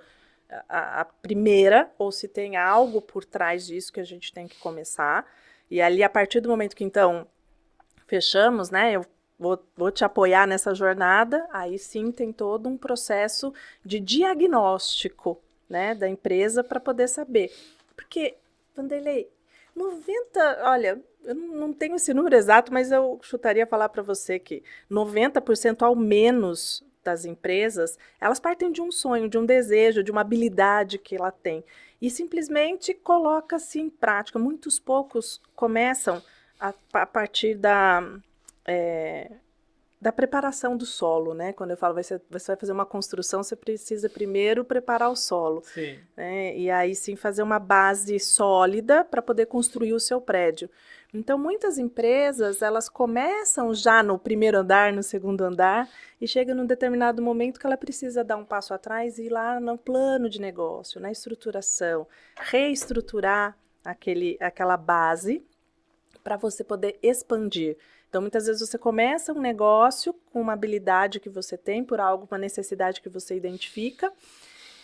a primeira, ou se tem algo por trás disso que a gente tem que começar. E ali, a partir do momento que, então, fechamos, né, eu vou te apoiar nessa jornada, aí sim tem todo um processo de diagnóstico, né, da empresa para poder saber. Porque, Vanderlei, 90, olha, eu não tenho esse número exato, mas eu chutaria falar para você que 90% ao menos das empresas, elas partem de um sonho, de um desejo, de uma habilidade que ela tem. E simplesmente coloca-se em prática. Muitos poucos começam a partir da preparação do solo, né? Quando eu falo, você vai fazer uma construção, você precisa primeiro preparar o solo. Sim. Né? E aí sim fazer uma base sólida para poder construir o seu prédio. Então, muitas empresas, elas começam já no primeiro andar, no segundo andar, e chega num determinado momento que ela precisa dar um passo atrás e ir lá no plano de negócio, na estruturação, reestruturar aquela base para você poder expandir. Então, muitas vezes você começa um negócio com uma habilidade que você tem, por algo, uma necessidade que você identifica,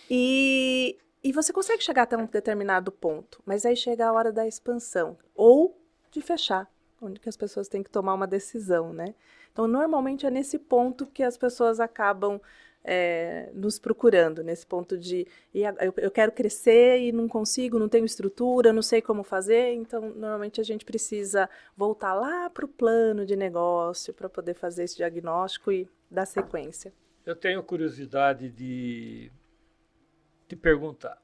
e você consegue chegar até um determinado ponto, mas aí chega a hora da expansão, ou de fechar, onde que as pessoas têm que tomar uma decisão, né? Então, normalmente é nesse ponto que as pessoas acabam nos procurando, nesse ponto de eu quero crescer e não consigo, não tenho estrutura, não sei como fazer, então normalmente a gente precisa voltar lá para o plano de negócio para poder fazer esse diagnóstico e dar sequência. Eu tenho curiosidade de te perguntar.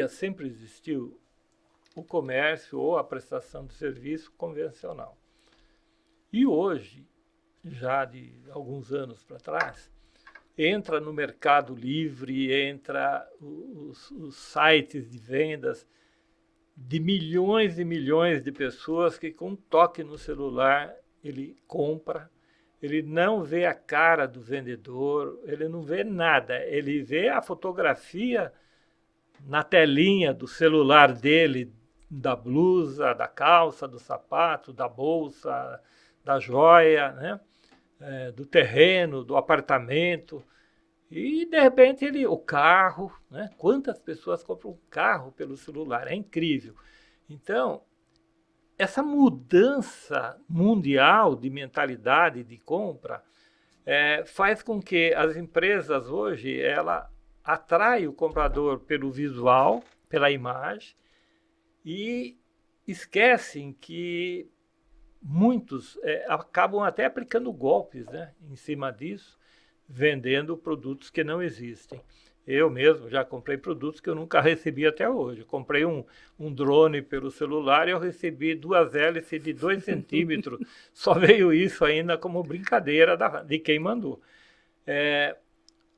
Sempre existiu o comércio ou a prestação de serviço convencional. E hoje, já de alguns anos para trás, entra no Mercado Livre, entra os sites de vendas de milhões e milhões de pessoas que com um toque no celular ele compra, ele não vê a cara do vendedor, ele não vê nada, ele vê a fotografia na telinha do celular dele, da blusa, da calça, do sapato, da bolsa, da joia, né? Do terreno, do apartamento, e de repente o carro, né? Quantas pessoas compram um carro pelo celular? É incrível. Então, essa mudança mundial de mentalidade de compra faz com que as empresas hoje ela atrai o comprador pelo visual, pela imagem, e esquecem que muitos acabam até aplicando golpes, né, em cima disso, vendendo produtos que não existem. Eu mesmo já comprei produtos que eu nunca recebi até hoje. Comprei um drone pelo celular e eu recebi 2 hélices de 2 centímetros. Só veio isso ainda como brincadeira de quem mandou.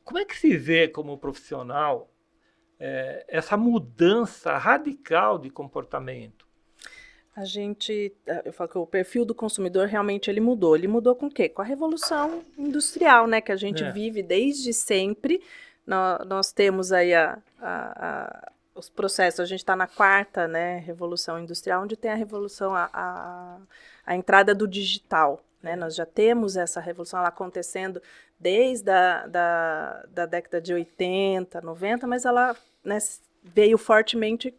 Como é que se vê como profissional essa mudança radical de comportamento? Eu falo que o perfil do consumidor realmente ele mudou. Ele mudou com o quê? Com a revolução industrial, né? Que a gente vive desde sempre. Nós temos aí os processos. A gente está na 4ª, né, revolução industrial, onde tem a revolução, a entrada do digital. Né? Nós já temos essa revolução lá acontecendo desde da década de 80, 90, mas ela, né, veio fortemente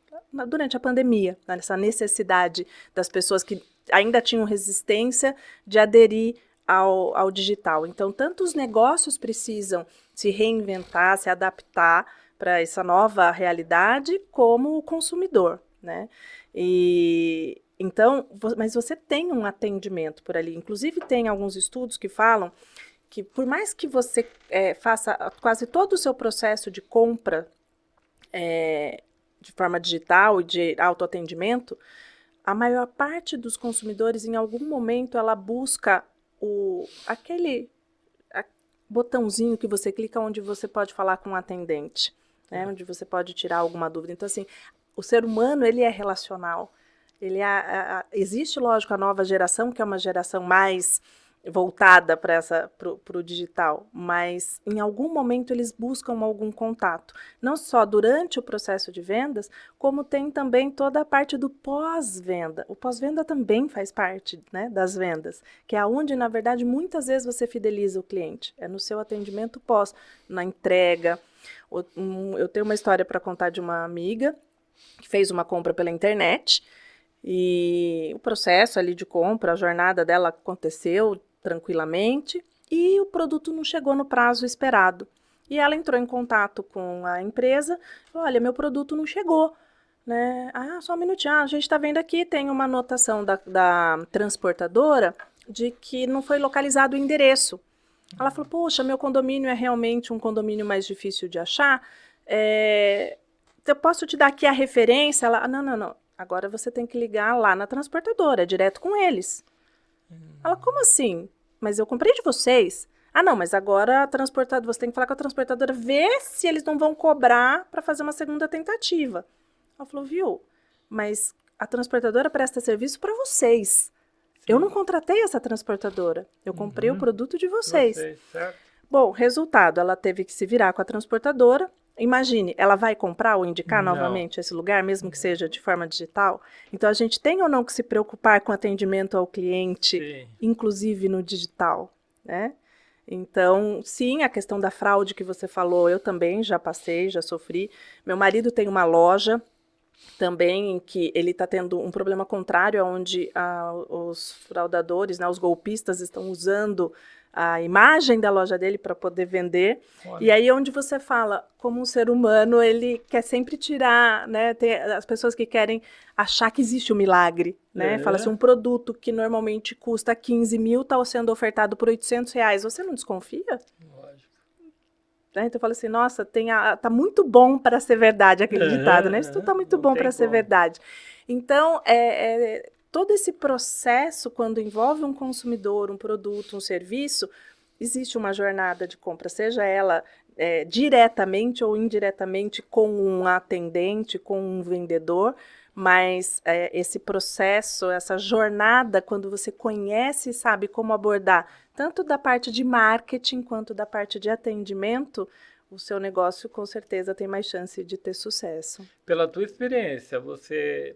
durante a pandemia, nessa necessidade das pessoas que ainda tinham resistência de aderir ao digital. Então, tanto os negócios precisam se reinventar, se adaptar para essa nova realidade, como o consumidor, né? E então, mas você tem um atendimento por ali. Inclusive, tem alguns estudos que falam que por mais que você faça quase todo o seu processo de compra de forma digital e de autoatendimento, a maior parte dos consumidores, em algum momento, ela busca aquele botãozinho que você clica onde você pode falar com um atendente, né, onde você pode tirar alguma dúvida. Então, assim, o ser humano, ele é relacional. Existe, lógico, a nova geração, que é uma geração mais voltada para o digital, mas em algum momento eles buscam algum contato, não só durante o processo de vendas, como tem também toda a parte do pós-venda. O pós-venda também faz parte, né, das vendas, que é onde, na verdade, muitas vezes você fideliza o cliente, é no seu atendimento pós, na entrega. Eu tenho uma história para contar de uma amiga que fez uma compra pela internet, e o processo ali de compra, a jornada dela aconteceu tranquilamente, e o produto não chegou no prazo esperado. E ela entrou em contato com a empresa, falou, olha, meu produto não chegou, né? Ah, só um minutinho, a gente está vendo aqui, tem uma anotação da transportadora de que não foi localizado o endereço. Ela falou, poxa, meu condomínio é realmente um condomínio mais difícil de achar, eu posso te dar aqui a referência? Ela, não, agora você tem que ligar lá na transportadora, é direto com eles. Ela, como assim? Mas eu comprei de vocês. Ah, não, mas agora a transportadora, você tem que falar com a transportadora, ver se eles não vão cobrar para fazer uma segunda tentativa. Ela falou, viu, mas a transportadora presta serviço para vocês. Sim. Eu não contratei essa transportadora, eu comprei o produto de vocês. Certo. Bom, resultado, ela teve que se virar com a transportadora. Imagine, ela vai comprar ou indicar novamente esse lugar, mesmo que seja de forma digital? Então, a gente tem ou não que se preocupar com atendimento ao cliente, sim, inclusive no digital, né? Então, sim, a questão da fraude que você falou, eu também já passei, já sofri. Meu marido tem uma loja também em que ele está tendo um problema contrário, onde os fraudadores, né, os golpistas estão usando a imagem da loja dele para poder vender. Olha. E aí onde você fala, como um ser humano, ele quer sempre tirar, né, tem as pessoas que querem achar que existe um milagre, né? Fala assim, um produto que normalmente custa 15 mil está sendo ofertado por R$800, você não desconfia? Lógico. Né? Então eu falo assim, nossa, tá muito bom para ser verdade aquele ditado, né? Isso tudo tá muito bom para ser verdade. Então, todo esse processo, quando envolve um consumidor, um produto, um serviço, existe uma jornada de compra, seja ela diretamente ou indiretamente com um atendente, com um vendedor, mas esse processo, essa jornada, quando você conhece e sabe como abordar, tanto da parte de marketing quanto da parte de atendimento, o seu negócio com certeza tem mais chance de ter sucesso. Pela tua experiência, você,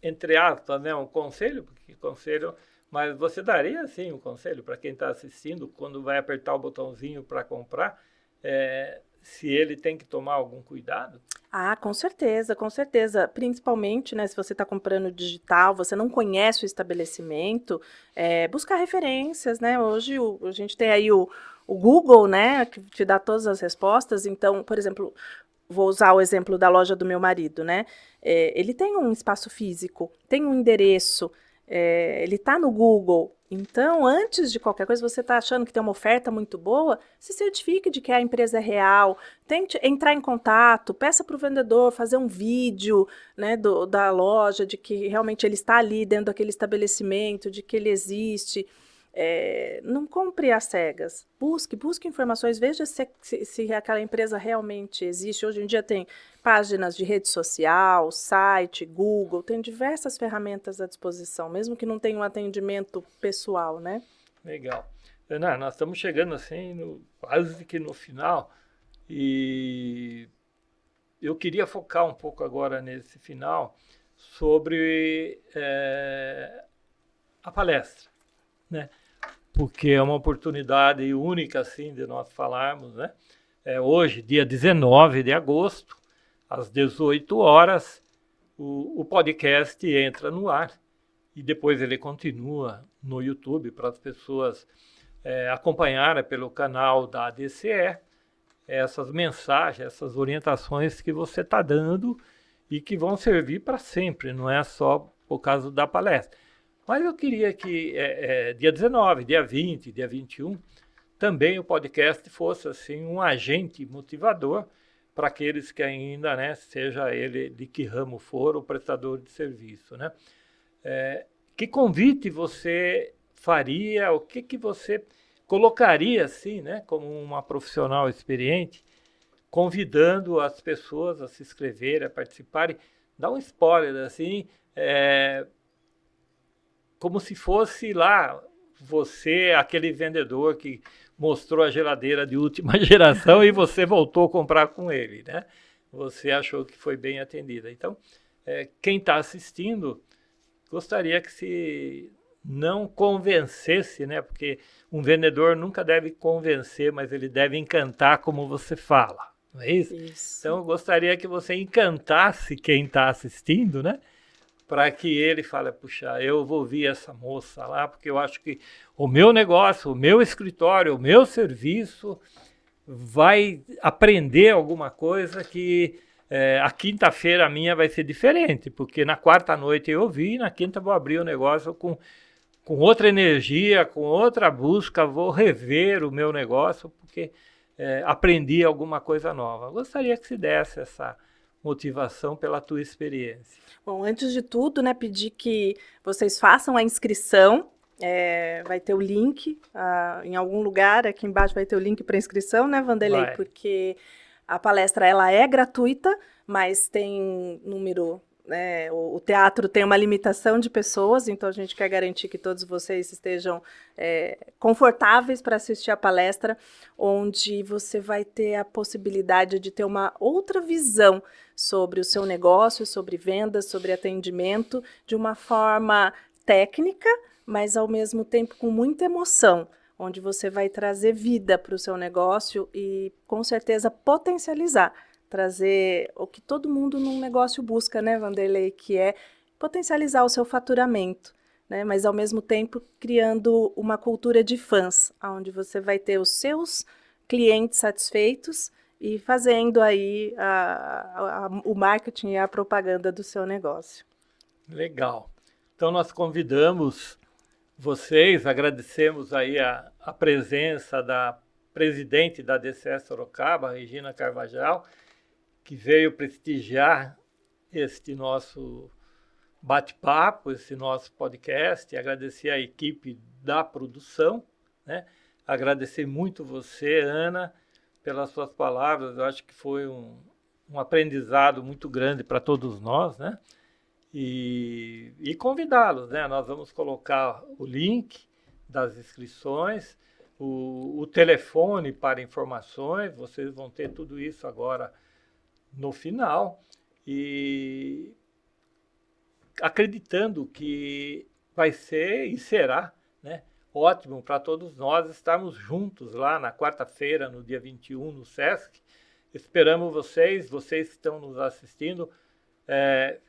entre aspas, né, um conselho, porque conselho, mas você daria, assim, um conselho para quem está assistindo, quando vai apertar o botãozinho para comprar, se ele tem que tomar algum cuidado? Ah, com certeza, com certeza. Principalmente, né, se você está comprando digital, você não conhece o estabelecimento, buscar referências, né? Hoje a gente tem aí o Google, né, que te dá todas as respostas. Então, por exemplo, vou usar o exemplo da loja do meu marido, né? Ele tem um espaço físico, tem um endereço, ele está no Google. Então, antes de qualquer coisa, você está achando que tem uma oferta muito boa, se certifique de que a empresa é real, tente entrar em contato, peça para o vendedor fazer um vídeo, né, da loja, de que realmente ele está ali dentro daquele estabelecimento, de que ele existe. Não compre às cegas, busque informações, veja se aquela empresa realmente existe. Hoje em dia tem páginas de rede social, site, Google, tem diversas ferramentas à disposição, mesmo que não tenha um atendimento pessoal, né? Legal. Ana, nós estamos chegando assim, quase que no final, e eu queria focar um pouco agora nesse final sobre a palestra, né? Porque é uma oportunidade única, assim, de nós falarmos, né? Hoje, dia 19 de agosto, às 18 horas, o podcast entra no ar e depois ele continua no YouTube para as pessoas acompanhar pelo canal da DCE essas mensagens, essas orientações que você está dando e que vão servir para sempre, não é só por causa da palestra. Mas eu queria que dia 19, dia 20, dia 21, também o podcast fosse assim um agente motivador para aqueles que ainda, né, seja ele de que ramo for, o prestador de serviço, né? Que convite você faria, o que você colocaria assim, né, como uma profissional experiente, convidando as pessoas a se inscreverem, a participarem? Dá um spoiler assim, como se fosse lá você, aquele vendedor que mostrou a geladeira de última geração e você voltou a comprar com ele, né? Você achou que foi bem atendida. Então, quem está assistindo, gostaria que se não convencesse, né? Porque um vendedor nunca deve convencer, mas ele deve encantar como você fala, não é isso? Isso. Então, eu gostaria que você encantasse quem está assistindo, né? Para que ele fale, puxa, eu vou ouvir essa moça lá, porque eu acho que o meu negócio, o meu escritório, o meu serviço vai aprender alguma coisa que a quinta-feira minha vai ser diferente, porque na quarta noite eu ouvi, na quinta vou abrir o negócio com outra energia, com outra busca, vou rever o meu negócio, porque aprendi alguma coisa nova. Gostaria que se desse essa motivação pela tua experiência. Bom, antes de tudo, né, pedir que vocês façam a inscrição. Vai ter o link em algum lugar, aqui embaixo vai ter o link para inscrição, né, Vanderlei? Porque a palestra ela é gratuita, mas tem número, né, o teatro tem uma limitação de pessoas, então a gente quer garantir que todos vocês estejam confortáveis para assistir a palestra, onde você vai ter a possibilidade de ter uma outra visão sobre o seu negócio, sobre vendas, sobre atendimento, de uma forma técnica, mas ao mesmo tempo com muita emoção, onde você vai trazer vida para o seu negócio e com certeza potencializar, trazer o que todo mundo num negócio busca, né, Vanderlei, que é potencializar o seu faturamento, né, mas ao mesmo tempo criando uma cultura de fãs, onde você vai ter os seus clientes satisfeitos e fazendo aí o marketing e a propaganda do seu negócio. Legal. Então nós convidamos vocês, agradecemos aí a presença da presidente da DCE Sorocaba, Regina Carvajal, que veio prestigiar este nosso bate-papo, esse nosso podcast, agradecer a equipe da produção, né? Agradecer muito você, Ana, pelas suas palavras. Eu acho que foi um aprendizado muito grande para todos nós, né? E convidá-los, né? Nós vamos colocar o link das inscrições, o telefone para informações, vocês vão ter tudo isso agora no final, e acreditando que vai ser e será, né, ótimo para todos nós estarmos juntos lá na quarta-feira, no dia 21, no SESC. Esperamos vocês que estão nos assistindo,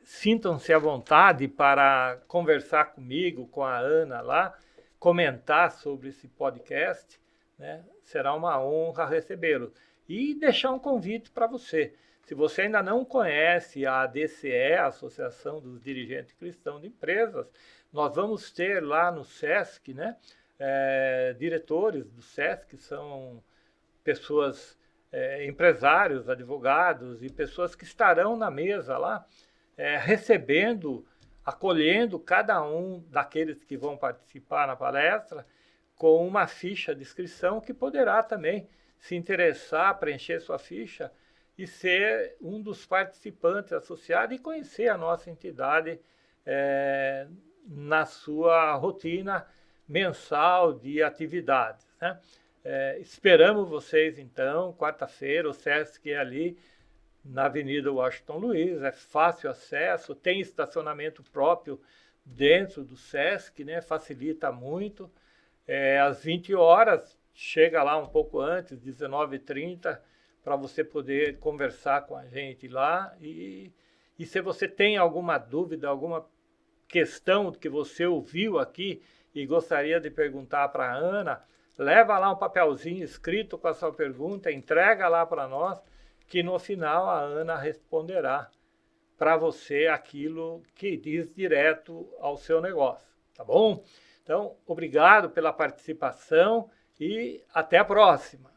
sintam-se à vontade para conversar comigo, com a Ana lá, comentar sobre esse podcast, né? Será uma honra recebê-lo. E deixar um convite para você. Se você ainda não conhece a ADCE, a Associação dos Dirigentes Cristãos de Empresas, nós vamos ter lá no SESC, né, diretores do SESC, são pessoas, empresários, advogados e pessoas que estarão na mesa lá, recebendo, acolhendo cada um daqueles que vão participar na palestra com uma ficha de inscrição que poderá também se interessar, preencher sua ficha e ser um dos participantes associados e conhecer a nossa entidade na sua rotina mensal de atividades, né? Esperamos vocês, então, quarta-feira, o SESC é ali na Avenida Washington Luiz, é fácil acesso, tem estacionamento próprio dentro do SESC, né? Facilita muito. Às 20 horas, chega lá um pouco antes, 19h30, para você poder conversar com a gente lá. E se você tem alguma dúvida, alguma questão que você ouviu aqui e gostaria de perguntar para a Ana, leva lá um papelzinho escrito com a sua pergunta, entrega lá para nós, que no final a Ana responderá para você aquilo que diz direto ao seu negócio, tá bom? Então, obrigado pela participação e até a próxima.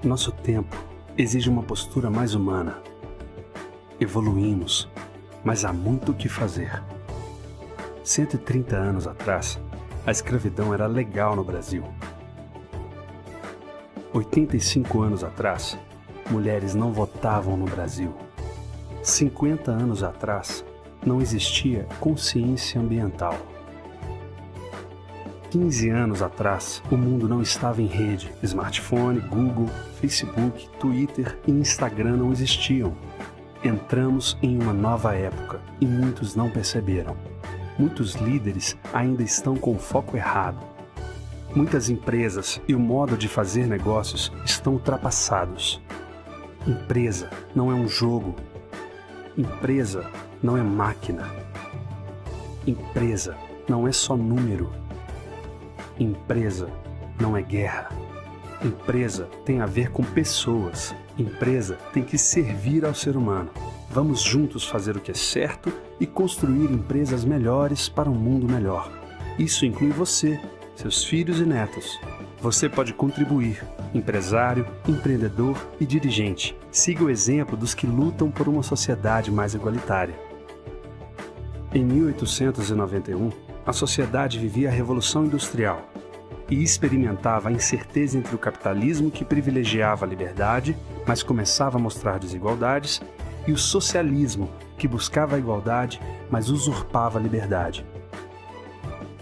Nosso tempo exige uma postura mais humana. Evoluímos, mas há muito o que fazer. 130 anos atrás, a escravidão era legal no Brasil. 85 anos atrás, mulheres não votavam no Brasil. 50 anos atrás, não existia consciência ambiental. 15 anos atrás, o mundo não estava em rede. Smartphone, Google, Facebook, Twitter e Instagram não existiam. Entramos em uma nova época e muitos não perceberam. Muitos líderes ainda estão com o foco errado. Muitas empresas e o modo de fazer negócios estão ultrapassados. Empresa não é um jogo. Empresa não é máquina. Empresa não é só número. Empresa não é guerra. Empresa tem a ver com pessoas. Empresa tem que servir ao ser humano. Vamos juntos fazer o que é certo e construir empresas melhores para um mundo melhor. Isso inclui você, seus filhos e netos. Você pode contribuir, empresário, empreendedor e dirigente. Siga o exemplo dos que lutam por uma sociedade mais igualitária. Em 1891, a sociedade vivia a Revolução Industrial e experimentava a incerteza entre o capitalismo, que privilegiava a liberdade, mas começava a mostrar desigualdades, e o socialismo, que buscava a igualdade, mas usurpava a liberdade.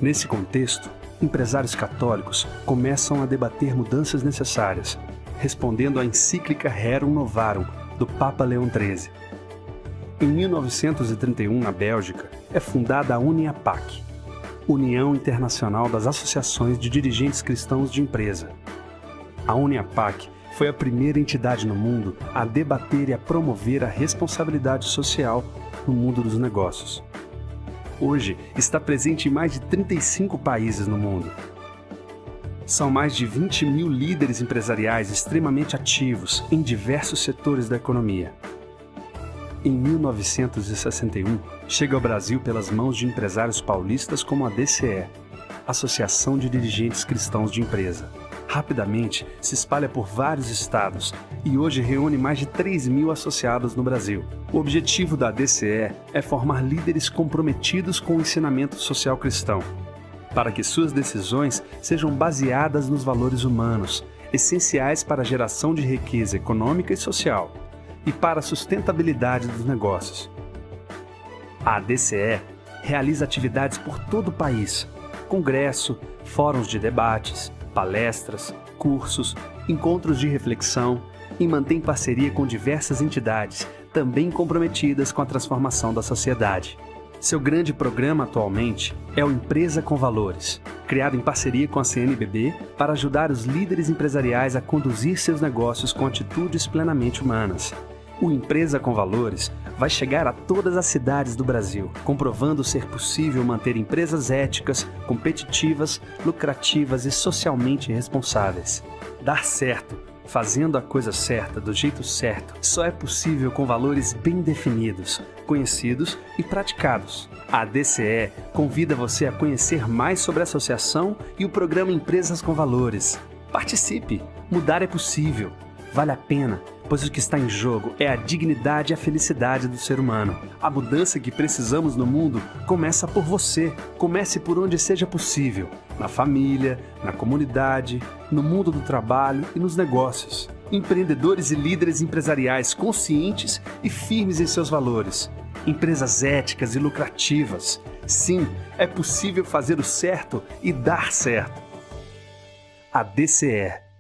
Nesse contexto, empresários católicos começam a debater mudanças necessárias, respondendo à encíclica Rerum Novarum, do Papa Leão XIII. Em 1931, na Bélgica, é fundada a UNIAPAC, União Internacional das Associações de Dirigentes Cristãos de Empresa. A UNIAPAC foi a primeira entidade no mundo a debater e a promover a responsabilidade social no mundo dos negócios. Hoje está presente em mais de 35 países no mundo. São mais de 20 mil líderes empresariais extremamente ativos em diversos setores da economia. Em 1961, chega ao Brasil pelas mãos de empresários paulistas como a DCE, Associação de Dirigentes Cristãos de Empresa. Rapidamente se espalha por vários estados e hoje reúne mais de 3 mil associados no Brasil. O objetivo da DCE é formar líderes comprometidos com o ensinamento social cristão, para que suas decisões sejam baseadas nos valores humanos, essenciais para a geração de riqueza econômica e social e para a sustentabilidade dos negócios. A ADCE realiza atividades por todo o país, congresso, fóruns de debates, palestras, cursos, encontros de reflexão e mantém parceria com diversas entidades também comprometidas com a transformação da sociedade. Seu grande programa atualmente é o Empresa com Valores, criado em parceria com a CNBB para ajudar os líderes empresariais a conduzir seus negócios com atitudes plenamente humanas. O Empresa com Valores vai chegar a todas as cidades do Brasil, comprovando ser possível manter empresas éticas, competitivas, lucrativas e socialmente responsáveis. Dar certo, fazendo a coisa certa do jeito certo, só é possível com valores bem definidos, conhecidos e praticados. A ADCE convida você a conhecer mais sobre a associação e o programa Empresas com Valores. Participe! Mudar é possível. Vale a pena, pois o que está em jogo é a dignidade e a felicidade do ser humano. A mudança que precisamos no mundo começa por você. Comece por onde seja possível. Na família, na comunidade, no mundo do trabalho e nos negócios. Empreendedores e líderes empresariais conscientes e firmes em seus valores. Empresas éticas e lucrativas. Sim, é possível fazer o certo e dar certo. A ADCE.